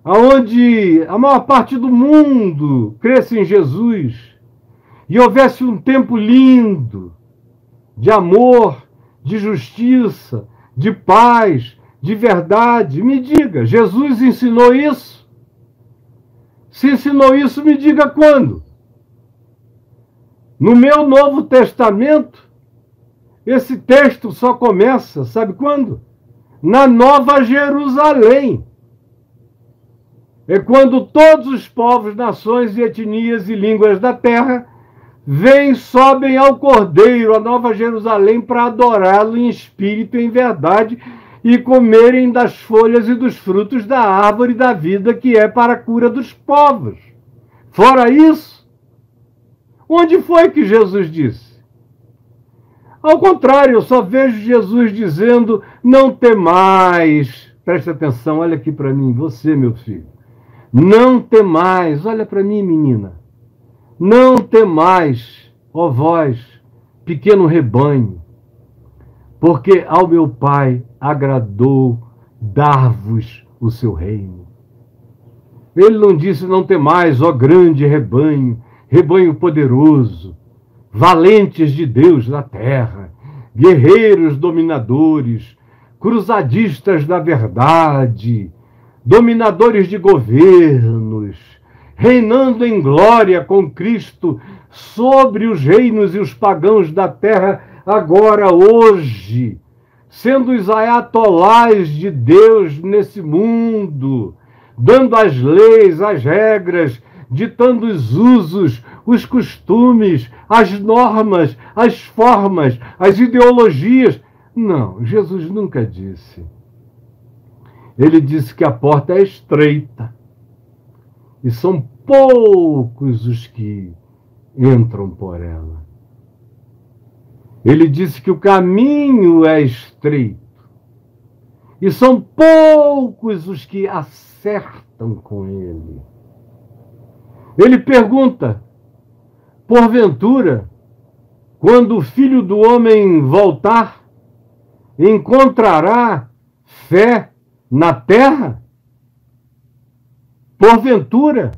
onde a maior parte do mundo cresce em Jesus e houvesse um tempo lindo de amor, de justiça, de paz, de verdade. Me diga, Jesus ensinou isso? Se ensinou isso, me diga quando. No meu Novo Testamento, esse texto só começa, sabe quando? Na Nova Jerusalém. É quando todos os povos, nações e etnias e línguas da terra vêm, sobem ao Cordeiro, a Nova Jerusalém, para adorá-lo em espírito e em verdade, e comerem das folhas e dos frutos da árvore da vida, que é para a cura dos povos. Fora isso, onde foi que Jesus disse? Ao contrário, eu só vejo Jesus dizendo: não temais, preste atenção, olha aqui para mim, você, meu filho. Não temais, olha para mim, menina. Não temais, ó vós, pequeno rebanho, porque ao meu Pai agradou dar-vos o seu reino. Ele não disse não temais, ó grande rebanho, rebanho poderoso, valentes de Deus na terra, guerreiros dominadores, cruzadistas da verdade, dominadores de governos, reinando em glória com Cristo sobre os reinos e os pagãos da terra, agora, hoje, sendo os ayatolás de Deus nesse mundo, dando as leis, as regras, ditando os usos, os costumes, as normas, as formas, as ideologias. Não, Jesus nunca disse. Ele disse que a porta é estreita e são poucos os que entram por ela. Ele disse que o caminho é estreito e são poucos os que acertam com ele. Ele pergunta, porventura, quando o Filho do Homem voltar, encontrará fé na terra? Porventura,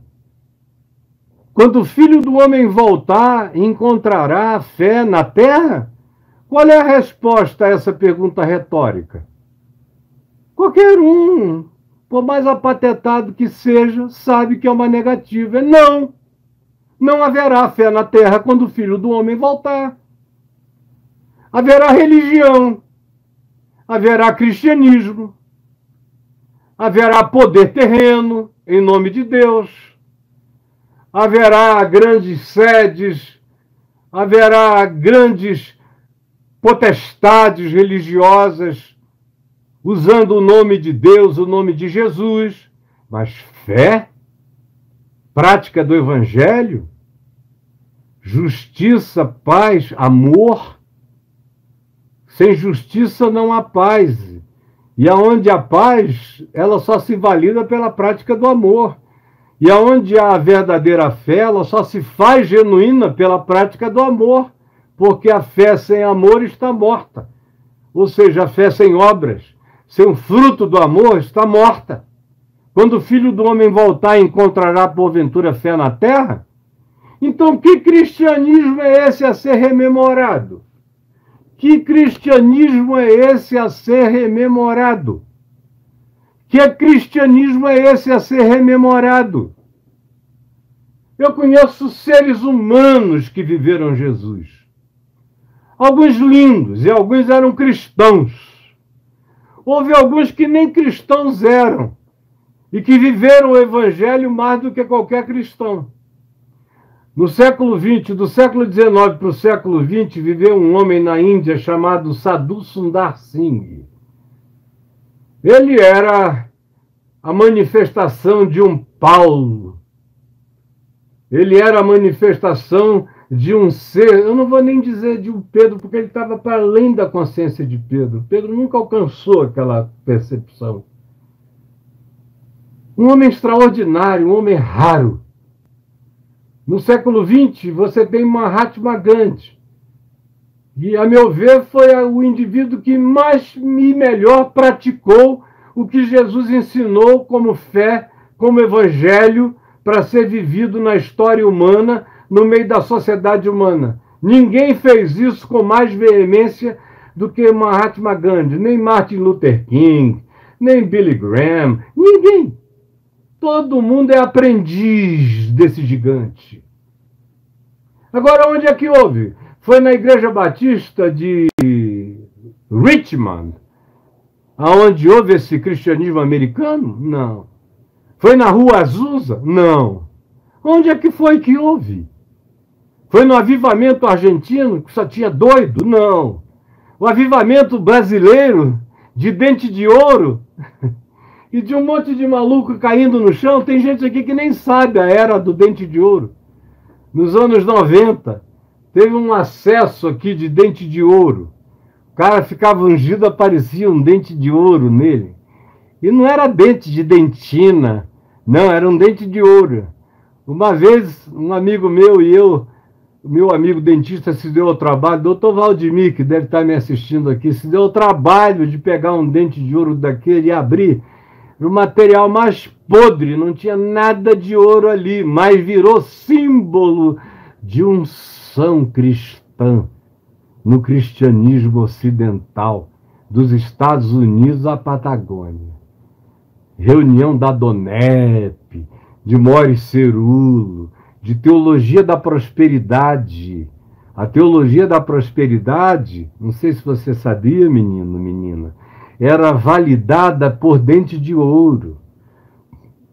quando o Filho do Homem voltar, encontrará fé na terra? Qual é a resposta a essa pergunta retórica? Qualquer um, por mais apatetado que seja, sabe que é uma negativa. É não. Não haverá fé na terra quando o Filho do Homem voltar. Haverá religião. Haverá cristianismo. Haverá poder terreno em nome de Deus. Haverá grandes sedes. Haverá grandes potestades religiosas usando o nome de Deus, o nome de Jesus. Mas fé, prática do Evangelho, justiça, paz, amor. Sem justiça não há paz. E aonde há paz, ela só se valida pela prática do amor. E aonde há a verdadeira fé, ela só se faz genuína pela prática do amor. Porque a fé sem amor está morta. Ou seja, a fé sem obras, sem o fruto do amor, está morta. Quando o Filho do Homem voltar, encontrará porventura fé na terra? Então, que cristianismo é esse a ser rememorado? Que cristianismo é esse a ser rememorado? Que cristianismo é esse a ser rememorado? Eu conheço seres humanos que viveram Jesus. Alguns lindos, e alguns eram cristãos. Houve alguns que nem cristãos eram, e que viveram o Evangelho mais do que qualquer cristão. No século XX, do século XIX para o século XX, viveu um homem na Índia chamado Sadhu Sundar Singh. Ele era a manifestação de um Paulo. Ele era a manifestação de um ser, eu não vou nem dizer de um Pedro, porque ele estava para além da consciência de Pedro. Pedro nunca alcançou aquela percepção. Um homem extraordinário, um homem raro. No século XX, você tem Mahatma Gandhi. E, a meu ver, foi o indivíduo que mais e melhor praticou o que Jesus ensinou como fé, como evangelho, para ser vivido na história humana, no meio da sociedade humana. Ninguém fez isso com mais veemência do que Mahatma Gandhi, nem Martin Luther King, nem Billy Graham, ninguém. Todo mundo é aprendiz desse gigante. Agora, onde é que houve? Foi na Igreja Batista de Richmond, aonde houve esse cristianismo americano? Não. Foi na Rua Azusa? Não. Onde é que foi que houve? Foi no avivamento argentino, que só tinha doido? Não. O avivamento brasileiro, de dente de ouro, e de um monte de maluco caindo no chão. Tem gente aqui que nem sabe a era do dente de ouro. Nos anos 90, teve um acesso aqui de dente de ouro. O cara ficava ungido, aparecia um dente de ouro nele. E não era dente de dentina, não, era um dente de ouro. Uma vez, um amigo meu e eu, meu amigo dentista, se deu ao trabalho, doutor Valdemir, que deve estar me assistindo aqui, se deu ao trabalho de pegar um dente de ouro daquele e abrir. O material mais podre, não tinha nada de ouro ali, mas virou símbolo de unção cristã no cristianismo ocidental, dos Estados Unidos à Patagônia. Reunião da DONEP, de Mori Cerulo, de teologia da prosperidade. A teologia da prosperidade, não sei se você sabia, menino, menina, era validada por dente de ouro.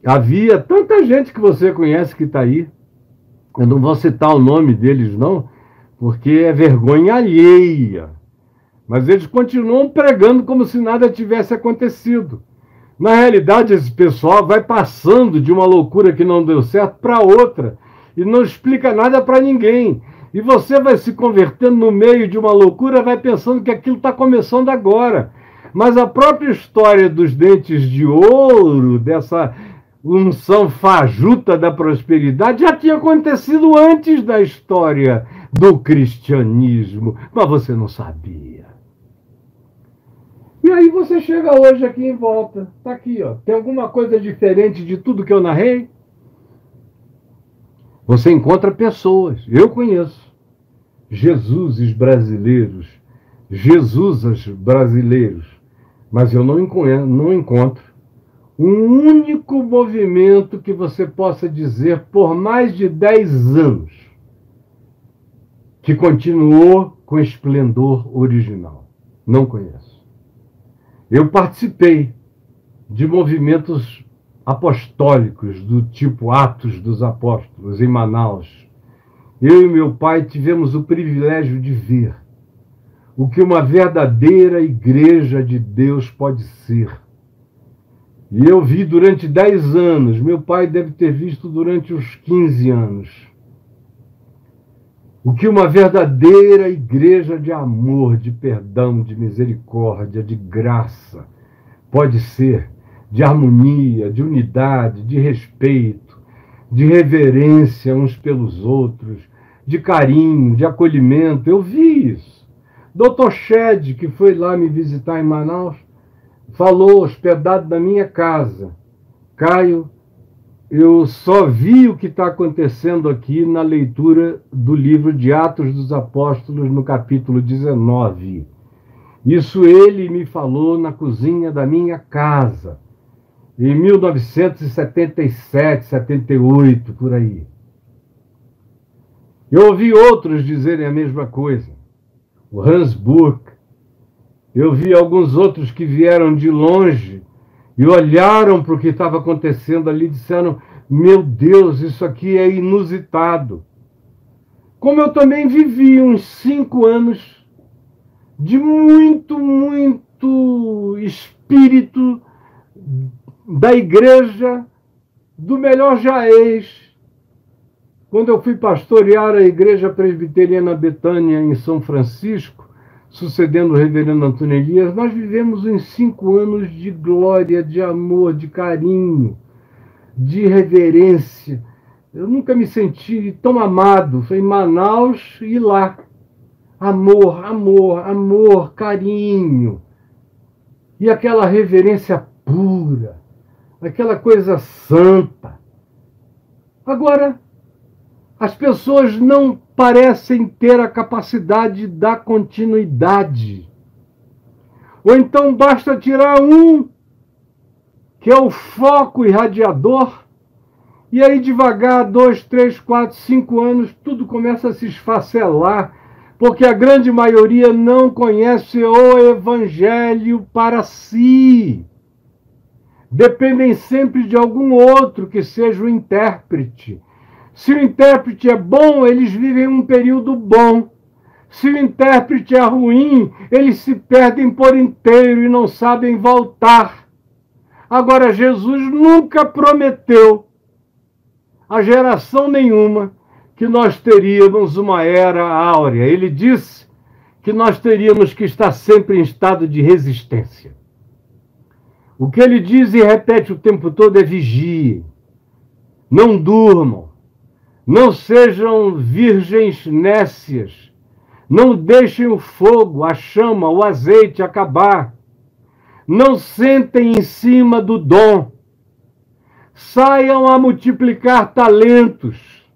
Havia tanta gente que você conhece que está aí, eu não vou citar o nome deles não, porque é vergonha alheia, mas eles continuam pregando como se nada tivesse acontecido. Na realidade, esse pessoal vai passando de uma loucura que não deu certo para outra e não explica nada para ninguém. E você vai se convertendo no meio de uma loucura, vai pensando que aquilo está começando agora. Mas a própria história dos dentes de ouro, dessa unção fajuta da prosperidade, já tinha acontecido antes da história do cristianismo. Mas você não sabia. E aí você chega hoje aqui em volta. Está aqui, ó. Tem alguma coisa diferente de tudo que eu narrei? Você encontra pessoas. Eu conheço. Jesuses brasileiros. Jesusas brasileiros. Mas eu não encontro um único movimento que você possa dizer por mais de 10 anos que continuou com esplendor original. Não conheço. Eu participei de movimentos apostólicos do tipo Atos dos Apóstolos em Manaus. Eu e meu pai tivemos o privilégio de ver o que uma verdadeira igreja de Deus pode ser. E eu vi durante 10 anos, meu pai deve ter visto durante uns 15 anos, o que uma verdadeira igreja de amor, de perdão, de misericórdia, de graça pode ser, de harmonia, de unidade, de respeito, de reverência uns pelos outros, de carinho, de acolhimento. Eu vi isso. Dr. Shed, que foi lá me visitar em Manaus, falou, hospedado na minha casa: Caio, eu só vi o que está acontecendo aqui na leitura do livro de Atos dos Apóstolos, no capítulo 19. Isso ele me falou na cozinha da minha casa, em 1977, 78, por aí. Eu ouvi outros dizerem a mesma coisa. O Hans Burke. Eu vi alguns outros que vieram de longe e olharam para o que estava acontecendo ali e disseram: meu Deus, isso aqui é inusitado. Como eu também vivi uns 5 anos de muito espírito da igreja do melhor jaez. Quando eu fui pastorear a Igreja Presbiteriana Betânia em São Francisco, sucedendo o reverendo Antônio Elias, nós vivemos uns 5 anos de glória, de amor, de carinho, de reverência. Eu nunca me senti tão amado. Foi em Manaus e lá. Amor, amor, amor, carinho. E aquela reverência pura, aquela coisa santa. Agora, as pessoas não parecem ter a capacidade da continuidade. Ou então basta tirar um, que é o foco irradiador, e aí devagar, 2, 3, 4, 5 anos, tudo começa a se esfacelar, porque a grande maioria não conhece o Evangelho para si. Dependem sempre de algum outro que seja o intérprete. Se o intérprete é bom, eles vivem um período bom. Se o intérprete é ruim, eles se perdem por inteiro e não sabem voltar. Agora, Jesus nunca prometeu a geração nenhuma que nós teríamos uma era áurea. Ele disse que nós teríamos que estar sempre em estado de resistência. O que ele diz e repete o tempo todo é: vigiem, não durmam, não sejam virgens nécias, não deixem o fogo, a chama, o azeite acabar, não sentem em cima do dom, saiam a multiplicar talentos,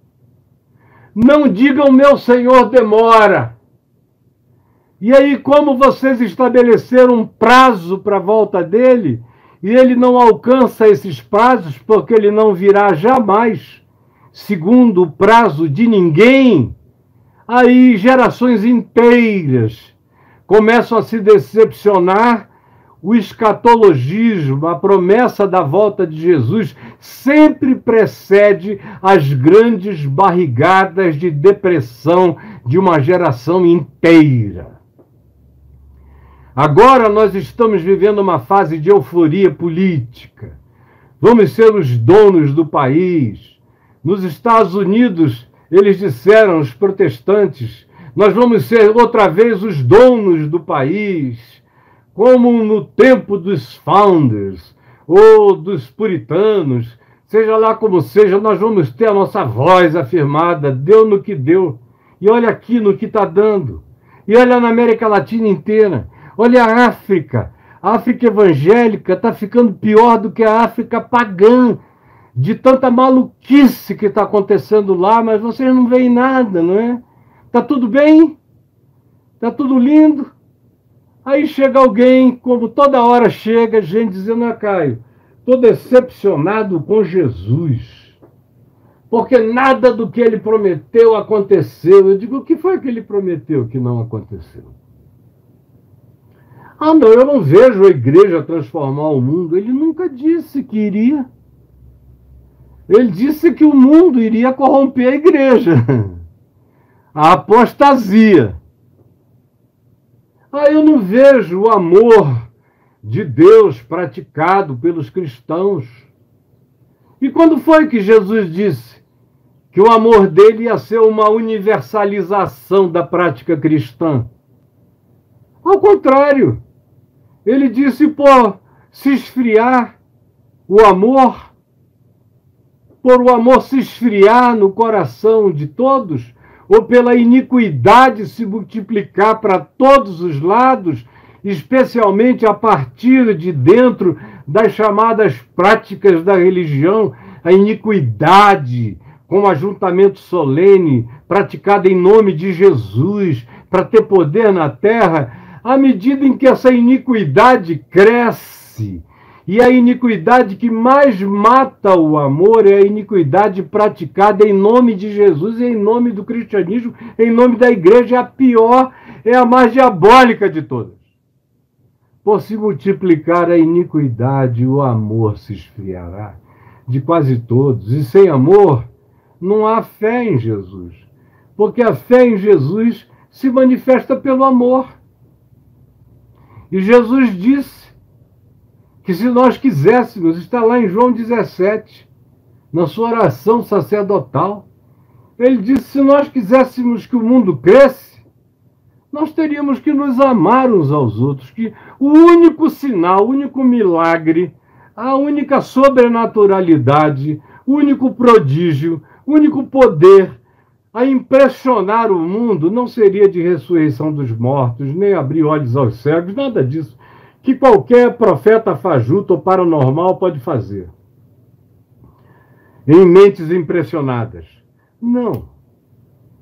não digam meu Senhor demora. E aí, como vocês estabeleceram um prazo para a volta dele, e ele não alcança esses prazos, porque ele não virá jamais, segundo o prazo de ninguém, aí gerações inteiras começam a se decepcionar. O escatologismo, a promessa da volta de Jesus, sempre precede as grandes barrigadas de depressão de uma geração inteira. Agora nós estamos vivendo uma fase de euforia política. Vamos ser os donos do país. Nos Estados Unidos, eles disseram, os protestantes, nós vamos ser outra vez os donos do país, como no tempo dos founders ou dos puritanos. Seja lá como seja, nós vamos ter a nossa voz afirmada, deu no que deu. E olha aqui no que está dando. E olha na América Latina inteira. Olha a África. A África evangélica está ficando pior do que a África pagã, de tanta maluquice que está acontecendo lá, mas vocês não veem nada, não é? Está tudo bem? Está tudo lindo? Aí chega alguém, como toda hora chega, gente dizendo: Caio, estou decepcionado com Jesus, porque nada do que ele prometeu aconteceu. Eu digo: o que foi que ele prometeu que não aconteceu? Ah, não, eu não vejo a igreja transformar o mundo. Ele nunca disse que iria. Ele disse que o mundo iria corromper a igreja. A apostasia. Ah, eu não vejo o amor de Deus praticado pelos cristãos. E quando foi que Jesus disse que o amor dele ia ser uma universalização da prática cristã? Ao contrário, ele disse: por se esfriar o amor, por o amor se esfriar no coração de todos, ou pela iniquidade se multiplicar para todos os lados, especialmente a partir de dentro das chamadas práticas da religião, a iniquidade com ajuntamento solene, praticada em nome de Jesus, para ter poder na terra, à medida em que essa iniquidade cresce. E a iniquidade que mais mata o amor é a iniquidade praticada em nome de Jesus, em nome do cristianismo, em nome da igreja. A pior, é a mais diabólica de todas. Por se multiplicar a iniquidade, o amor se esfriará de quase todos. E sem amor, não há fé em Jesus. Porque a fé em Jesus se manifesta pelo amor. E Jesus disse que se nós quiséssemos, está lá em João 17, na sua oração sacerdotal, ele disse: se nós quiséssemos que o mundo cresça, nós teríamos que nos amar uns aos outros, que o único sinal, o único milagre, a única sobrenaturalidade, o único prodígio, o único poder a impressionar o mundo não seria de ressurreição dos mortos, nem abrir olhos aos cegos, nada disso, que qualquer profeta fajuto ou paranormal pode fazer. Em mentes impressionadas. Não.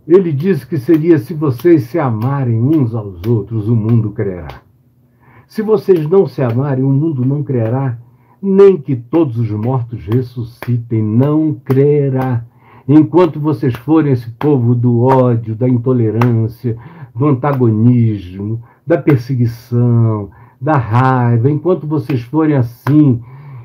Ele disse que seria: se vocês se amarem uns aos outros, o mundo crerá. Se vocês não se amarem, o mundo não crerá, nem que todos os mortos ressuscitem, não crerá. Enquanto vocês forem esse povo do ódio, da intolerância, do antagonismo, da perseguição, da raiva, enquanto vocês forem assim,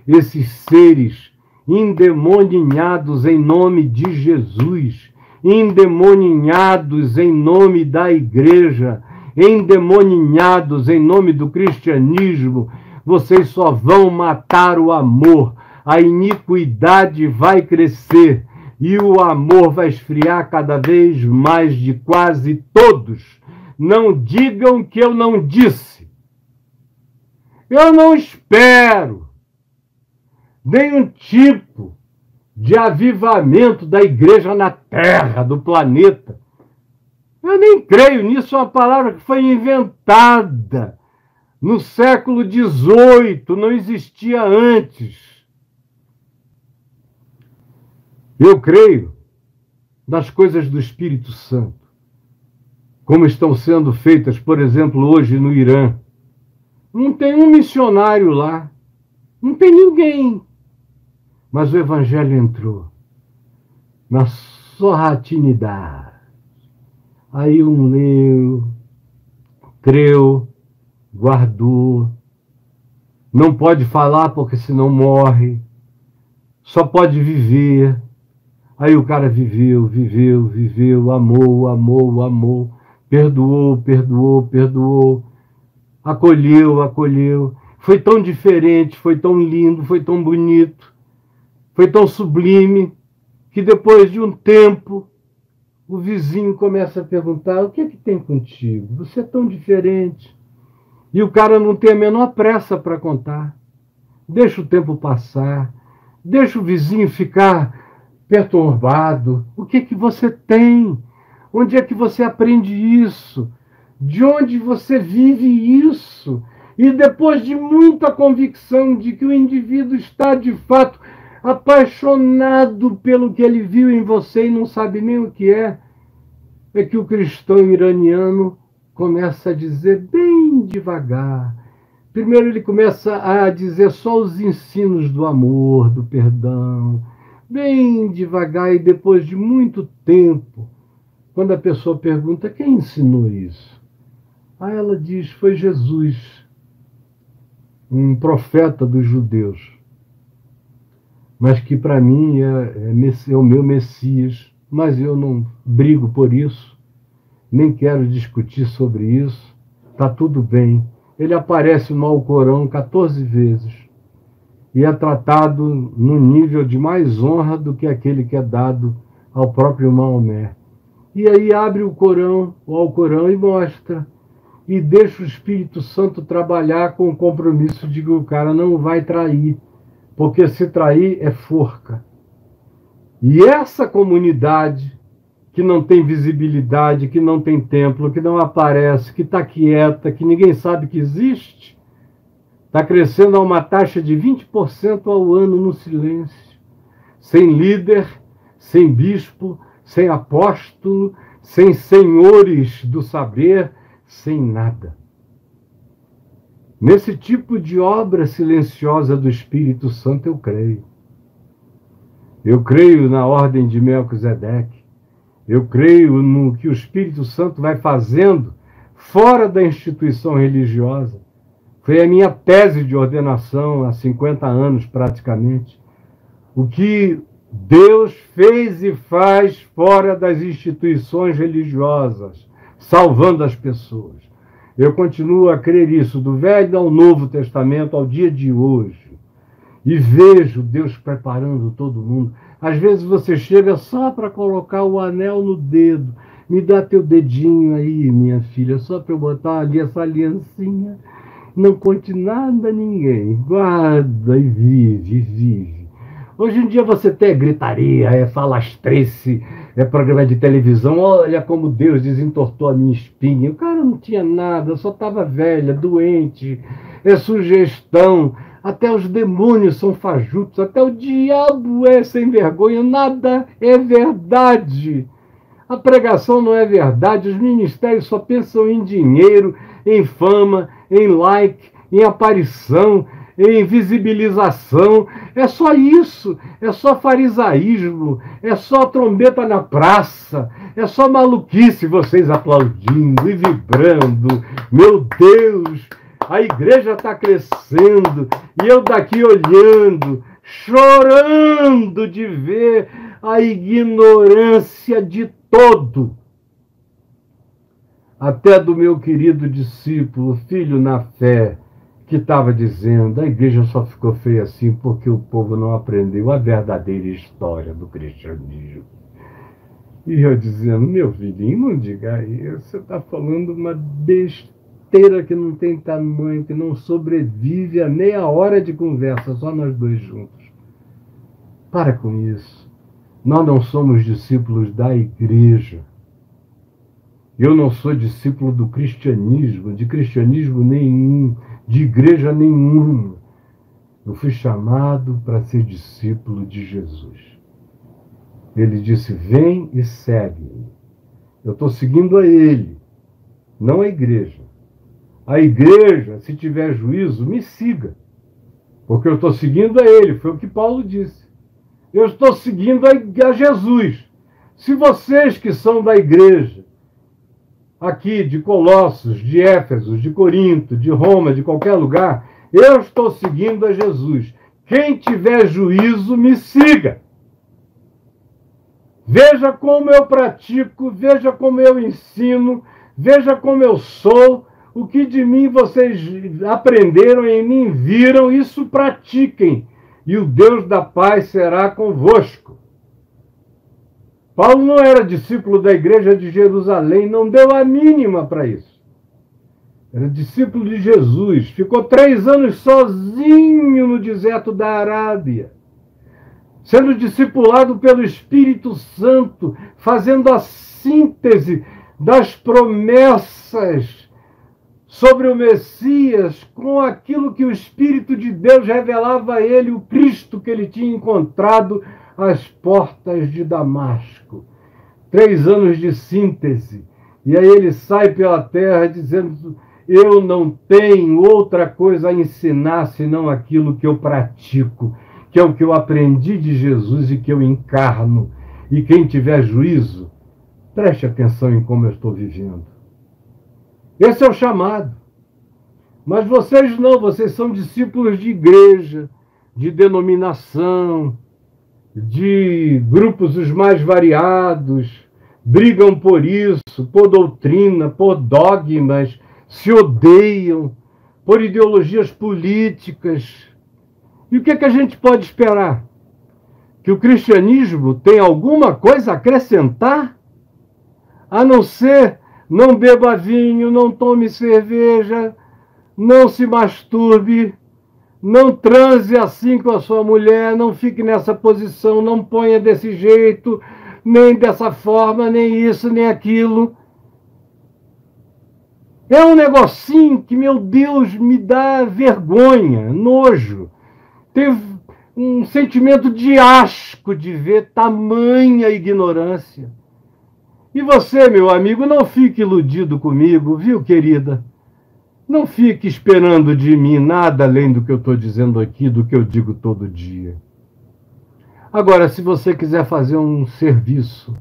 esses seres endemoninhados em nome de Jesus, endemoninhados em nome da igreja, endemoninhados em nome do cristianismo, vocês só vão matar o amor. A iniquidade vai crescer e o amor vai esfriar cada vez mais de quase todos. Não digam que eu não disse. Eu não espero nenhum tipo de avivamento da igreja na Terra, do planeta. Eu nem creio nisso, é uma palavra que foi inventada no século XVIII, não existia antes. Eu creio nas coisas do Espírito Santo, como estão sendo feitas, por exemplo, hoje no Irã. Não tem um missionário lá, não tem ninguém. Mas o Evangelho entrou na sorratinidade. Aí um leu, creu, guardou. Não pode falar porque senão morre. Só pode viver. Aí o cara viveu, viveu, viveu, amou, amou, amou, perdoou, perdoou, perdoou, acolheu, acolheu. Foi tão diferente, foi tão lindo, foi tão bonito, foi tão sublime, que depois de um tempo, o vizinho começa a perguntar: o que é que tem contigo? Você é tão diferente. E o cara não tem a menor pressa para contar. Deixa o tempo passar, deixa o vizinho ficar perturbado. O que é que você tem? Onde é que você aprende isso? De onde você vive isso? E depois de muita convicção de que o indivíduo está, de fato, apaixonado pelo que ele viu em você e não sabe nem o que é que o cristão iraniano começa a dizer bem devagar. Primeiro ele começa a dizer só os ensinos do amor, do perdão, bem devagar, e depois de muito tempo, quando a pessoa pergunta: quem ensinou isso? Aí ela diz: foi Jesus, um profeta dos judeus, mas que para mim é o meu Messias, mas eu não brigo por isso, nem quero discutir sobre isso, está tudo bem. Ele aparece no Alcorão 14 vezes e é tratado no nível de mais honra do que aquele que é dado ao próprio Maomé. E aí abre o Alcorão e mostra, e deixa o Espírito Santo trabalhar com o compromisso de que o cara não vai trair, porque se trair é forca. E essa comunidade que não tem visibilidade, que não tem templo, que não aparece, que está quieta, que ninguém sabe que existe, está crescendo a uma taxa de 20% ao ano no silêncio, sem líder, sem bispo, sem apóstolo, sem senhores do saber, sem nada. Nesse tipo de obra silenciosa do Espírito Santo eu creio. Eu creio na ordem de Melquisedeque. Eu creio no que o Espírito Santo vai fazendo fora da instituição religiosa. Foi a minha tese de ordenação há 50 anos, praticamente. O que Deus fez e faz fora das instituições religiosas, salvando as pessoas. Eu continuo a crer isso, do Velho ao Novo Testamento, ao dia de hoje. E vejo Deus preparando todo mundo. Às vezes você chega só para colocar o anel no dedo. Me dá teu dedinho aí, minha filha, só para eu botar ali essa aliancinha. Não conte nada a ninguém. Guarda e vive, vive. Hoje em dia você tem gritaria, falastrice, programa de televisão. Olha como Deus desentortou a minha espinha. O cara não tinha nada, eu só estava velha, doente. É sugestão. Até os demônios são fajutos, até o diabo é sem vergonha, nada é verdade. A pregação não é verdade, os ministérios só pensam em dinheiro, em fama, em like, em aparição, em visibilização. É só isso, é só farisaísmo, é só trombeta na praça, é só maluquice, vocês aplaudindo e vibrando. Meu Deus! A igreja está crescendo e eu daqui olhando, chorando de ver a ignorância de todo. Até do meu querido discípulo, filho na fé, que estava dizendo: a igreja só ficou feia assim porque o povo não aprendeu a verdadeira história do cristianismo. E eu dizendo: meu filhinho, não diga isso, você está falando uma besteira que não tem tamanho, que não sobrevive a meia hora de conversa, só nós dois juntos. Para com isso. Nós não somos discípulos da igreja. Eu não sou discípulo do cristianismo, de cristianismo nenhum, de igreja nenhuma. Eu fui chamado para ser discípulo de Jesus. Ele disse, vem e segue-me. Eu estou seguindo a ele, não a igreja. A igreja, se tiver juízo, me siga. Porque eu estou seguindo a ele, foi o que Paulo disse. Eu estou seguindo a Jesus. Se vocês que são da igreja, aqui de Colossos, de Éfeso, de Corinto, de Roma, de qualquer lugar, eu estou seguindo a Jesus. Quem tiver juízo, me siga. Veja como eu pratico, veja como eu ensino, veja como eu sou, o que de mim vocês aprenderam, em mim viram, isso pratiquem, e o Deus da paz será convosco. Paulo não era discípulo da igreja de Jerusalém, não deu a mínima para isso. Era discípulo de Jesus, ficou 3 anos sozinho no deserto da Arábia, sendo discipulado pelo Espírito Santo, fazendo a síntese das promessas sobre o Messias com aquilo que o Espírito de Deus revelava a ele, o Cristo que ele tinha encontrado às portas de Damasco. 3 anos de síntese. E aí ele sai pela terra dizendo, eu não tenho outra coisa a ensinar senão aquilo que eu pratico, que é o que eu aprendi de Jesus e que eu encarno. E quem tiver juízo, preste atenção em como eu estou vivendo. Esse é o chamado. Mas vocês não, vocês são discípulos de igreja, de denominação, de grupos os mais variados, brigam por isso, por doutrina, por dogmas, se odeiam, por ideologias políticas. E o que é que a gente pode esperar? Que o cristianismo tem alguma coisa a acrescentar? A não ser, não beba vinho, não tome cerveja, não se masturbe, não transe assim com a sua mulher, não fique nessa posição, não ponha desse jeito, nem dessa forma, nem isso, nem aquilo. É um negocinho que, meu Deus, me dá vergonha, nojo. Tenho um sentimento de asco de ver tamanha ignorância. E você, meu amigo, não fique iludido comigo, viu, querida? Não fique esperando de mim nada além do que eu estou dizendo aqui, do que eu digo todo dia. Agora, se você quiser fazer um serviço,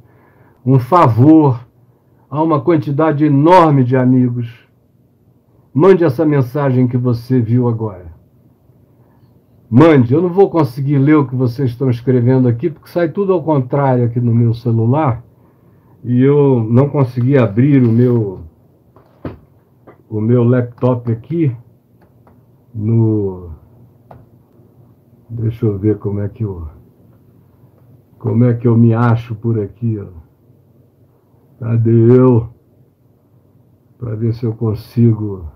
um favor a uma quantidade enorme de amigos, mande essa mensagem que você viu agora. Mande, eu não vou conseguir ler o que vocês estão escrevendo aqui, porque sai tudo ao contrário aqui no meu celular, e eu não consegui abrir o meu laptop aqui no... Deixa eu ver como é que eu me acho por aqui, ó. Cadê eu? Para ver se eu consigo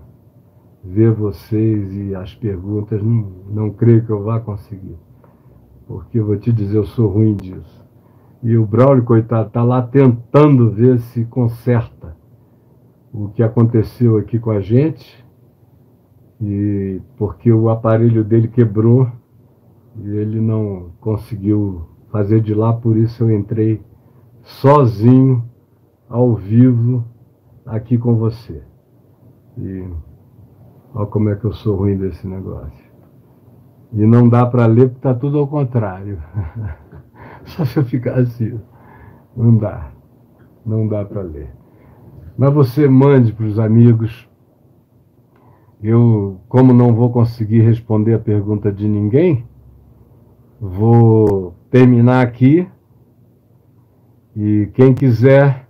ver vocês e as perguntas. Não creio que eu vá conseguir, porque eu vou te dizer, eu sou ruim disso. E o Braulio, coitado, está lá tentando ver se conserta o que aconteceu aqui com a gente, e porque o aparelho dele quebrou e ele não conseguiu fazer de lá, por isso eu entrei sozinho, ao vivo, aqui com você. E olha como é que eu sou ruim desse negócio. E não dá para ler porque está tudo ao contrário. Só se eu ficar assim. Não dá para ler. Mas você mande para os amigos. Eu, como não vou conseguir responder a pergunta de ninguém, vou terminar aqui. E quem quiser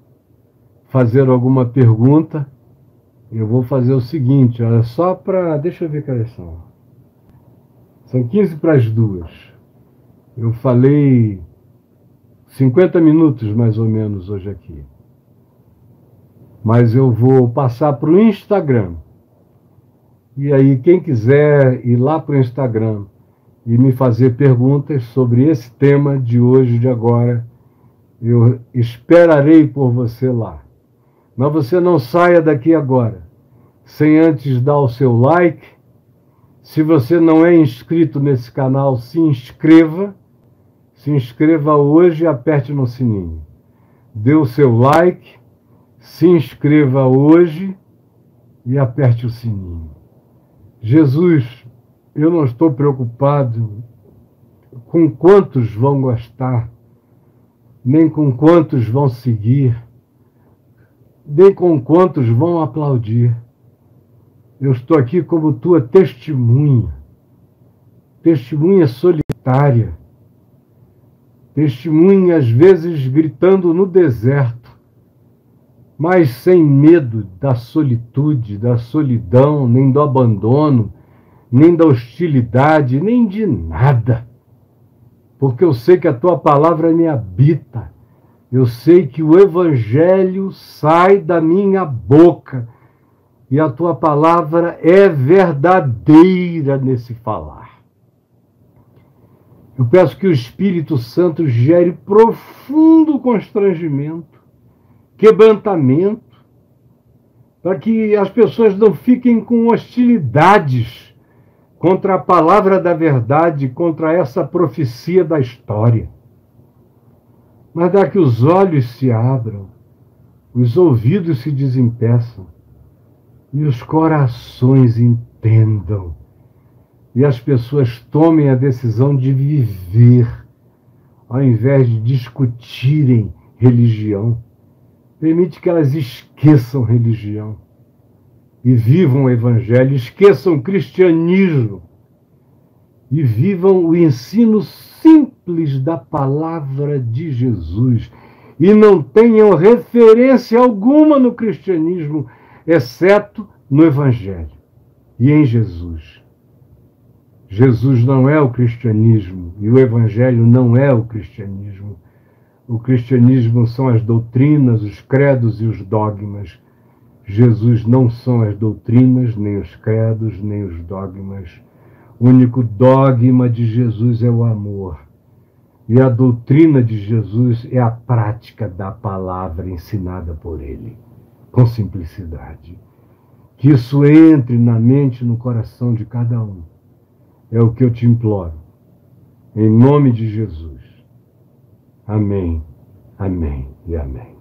fazer alguma pergunta, eu vou fazer o seguinte, olha, só para... Deixa eu ver que horas são. São 15 para as 2. Eu falei 50 minutos mais ou menos hoje aqui. Mas eu vou passar para o Instagram. E aí, quem quiser ir lá para o Instagram e me fazer perguntas sobre esse tema de hoje, de agora. Eu esperarei por você lá. Mas você não saia daqui agora sem antes dar o seu like. Se você não é inscrito nesse canal, se inscreva. Se inscreva hoje e aperte no sininho. Dê o seu like, se inscreva hoje e aperte o sininho. Jesus, eu não estou preocupado com quantos vão gostar, nem com quantos vão seguir, nem com quantos vão aplaudir. Eu estou aqui como tua testemunha, testemunha solitária, testemunha às vezes gritando no deserto, mas sem medo da solitude, da solidão, nem do abandono, nem da hostilidade, nem de nada. Porque eu sei que a tua palavra me habita. Eu sei que o evangelho sai da minha boca e a tua palavra é verdadeira nesse falar. Eu peço que o Espírito Santo gere profundo constrangimento, quebrantamento, para que as pessoas não fiquem com hostilidades contra a palavra da verdade, contra essa profecia da história. Mas dá que os olhos se abram, os ouvidos se desempeçam e os corações entendam. E as pessoas tomem a decisão de viver, ao invés de discutirem religião. Permite que elas esqueçam religião e vivam o evangelho, esqueçam o cristianismo e vivam o ensino simples da palavra de Jesus e não tenham referência alguma no cristianismo, exceto no evangelho e em Jesus. Jesus não é o cristianismo e o evangelho não é o cristianismo. O cristianismo são as doutrinas, os credos e os dogmas. Jesus não são as doutrinas, nem os credos, nem os dogmas. O único dogma de Jesus é o amor. E a doutrina de Jesus é a prática da palavra ensinada por ele, com simplicidade. Que isso entre na mente e no coração de cada um. É o que eu te imploro. Em nome de Jesus. Amém, amém e amém.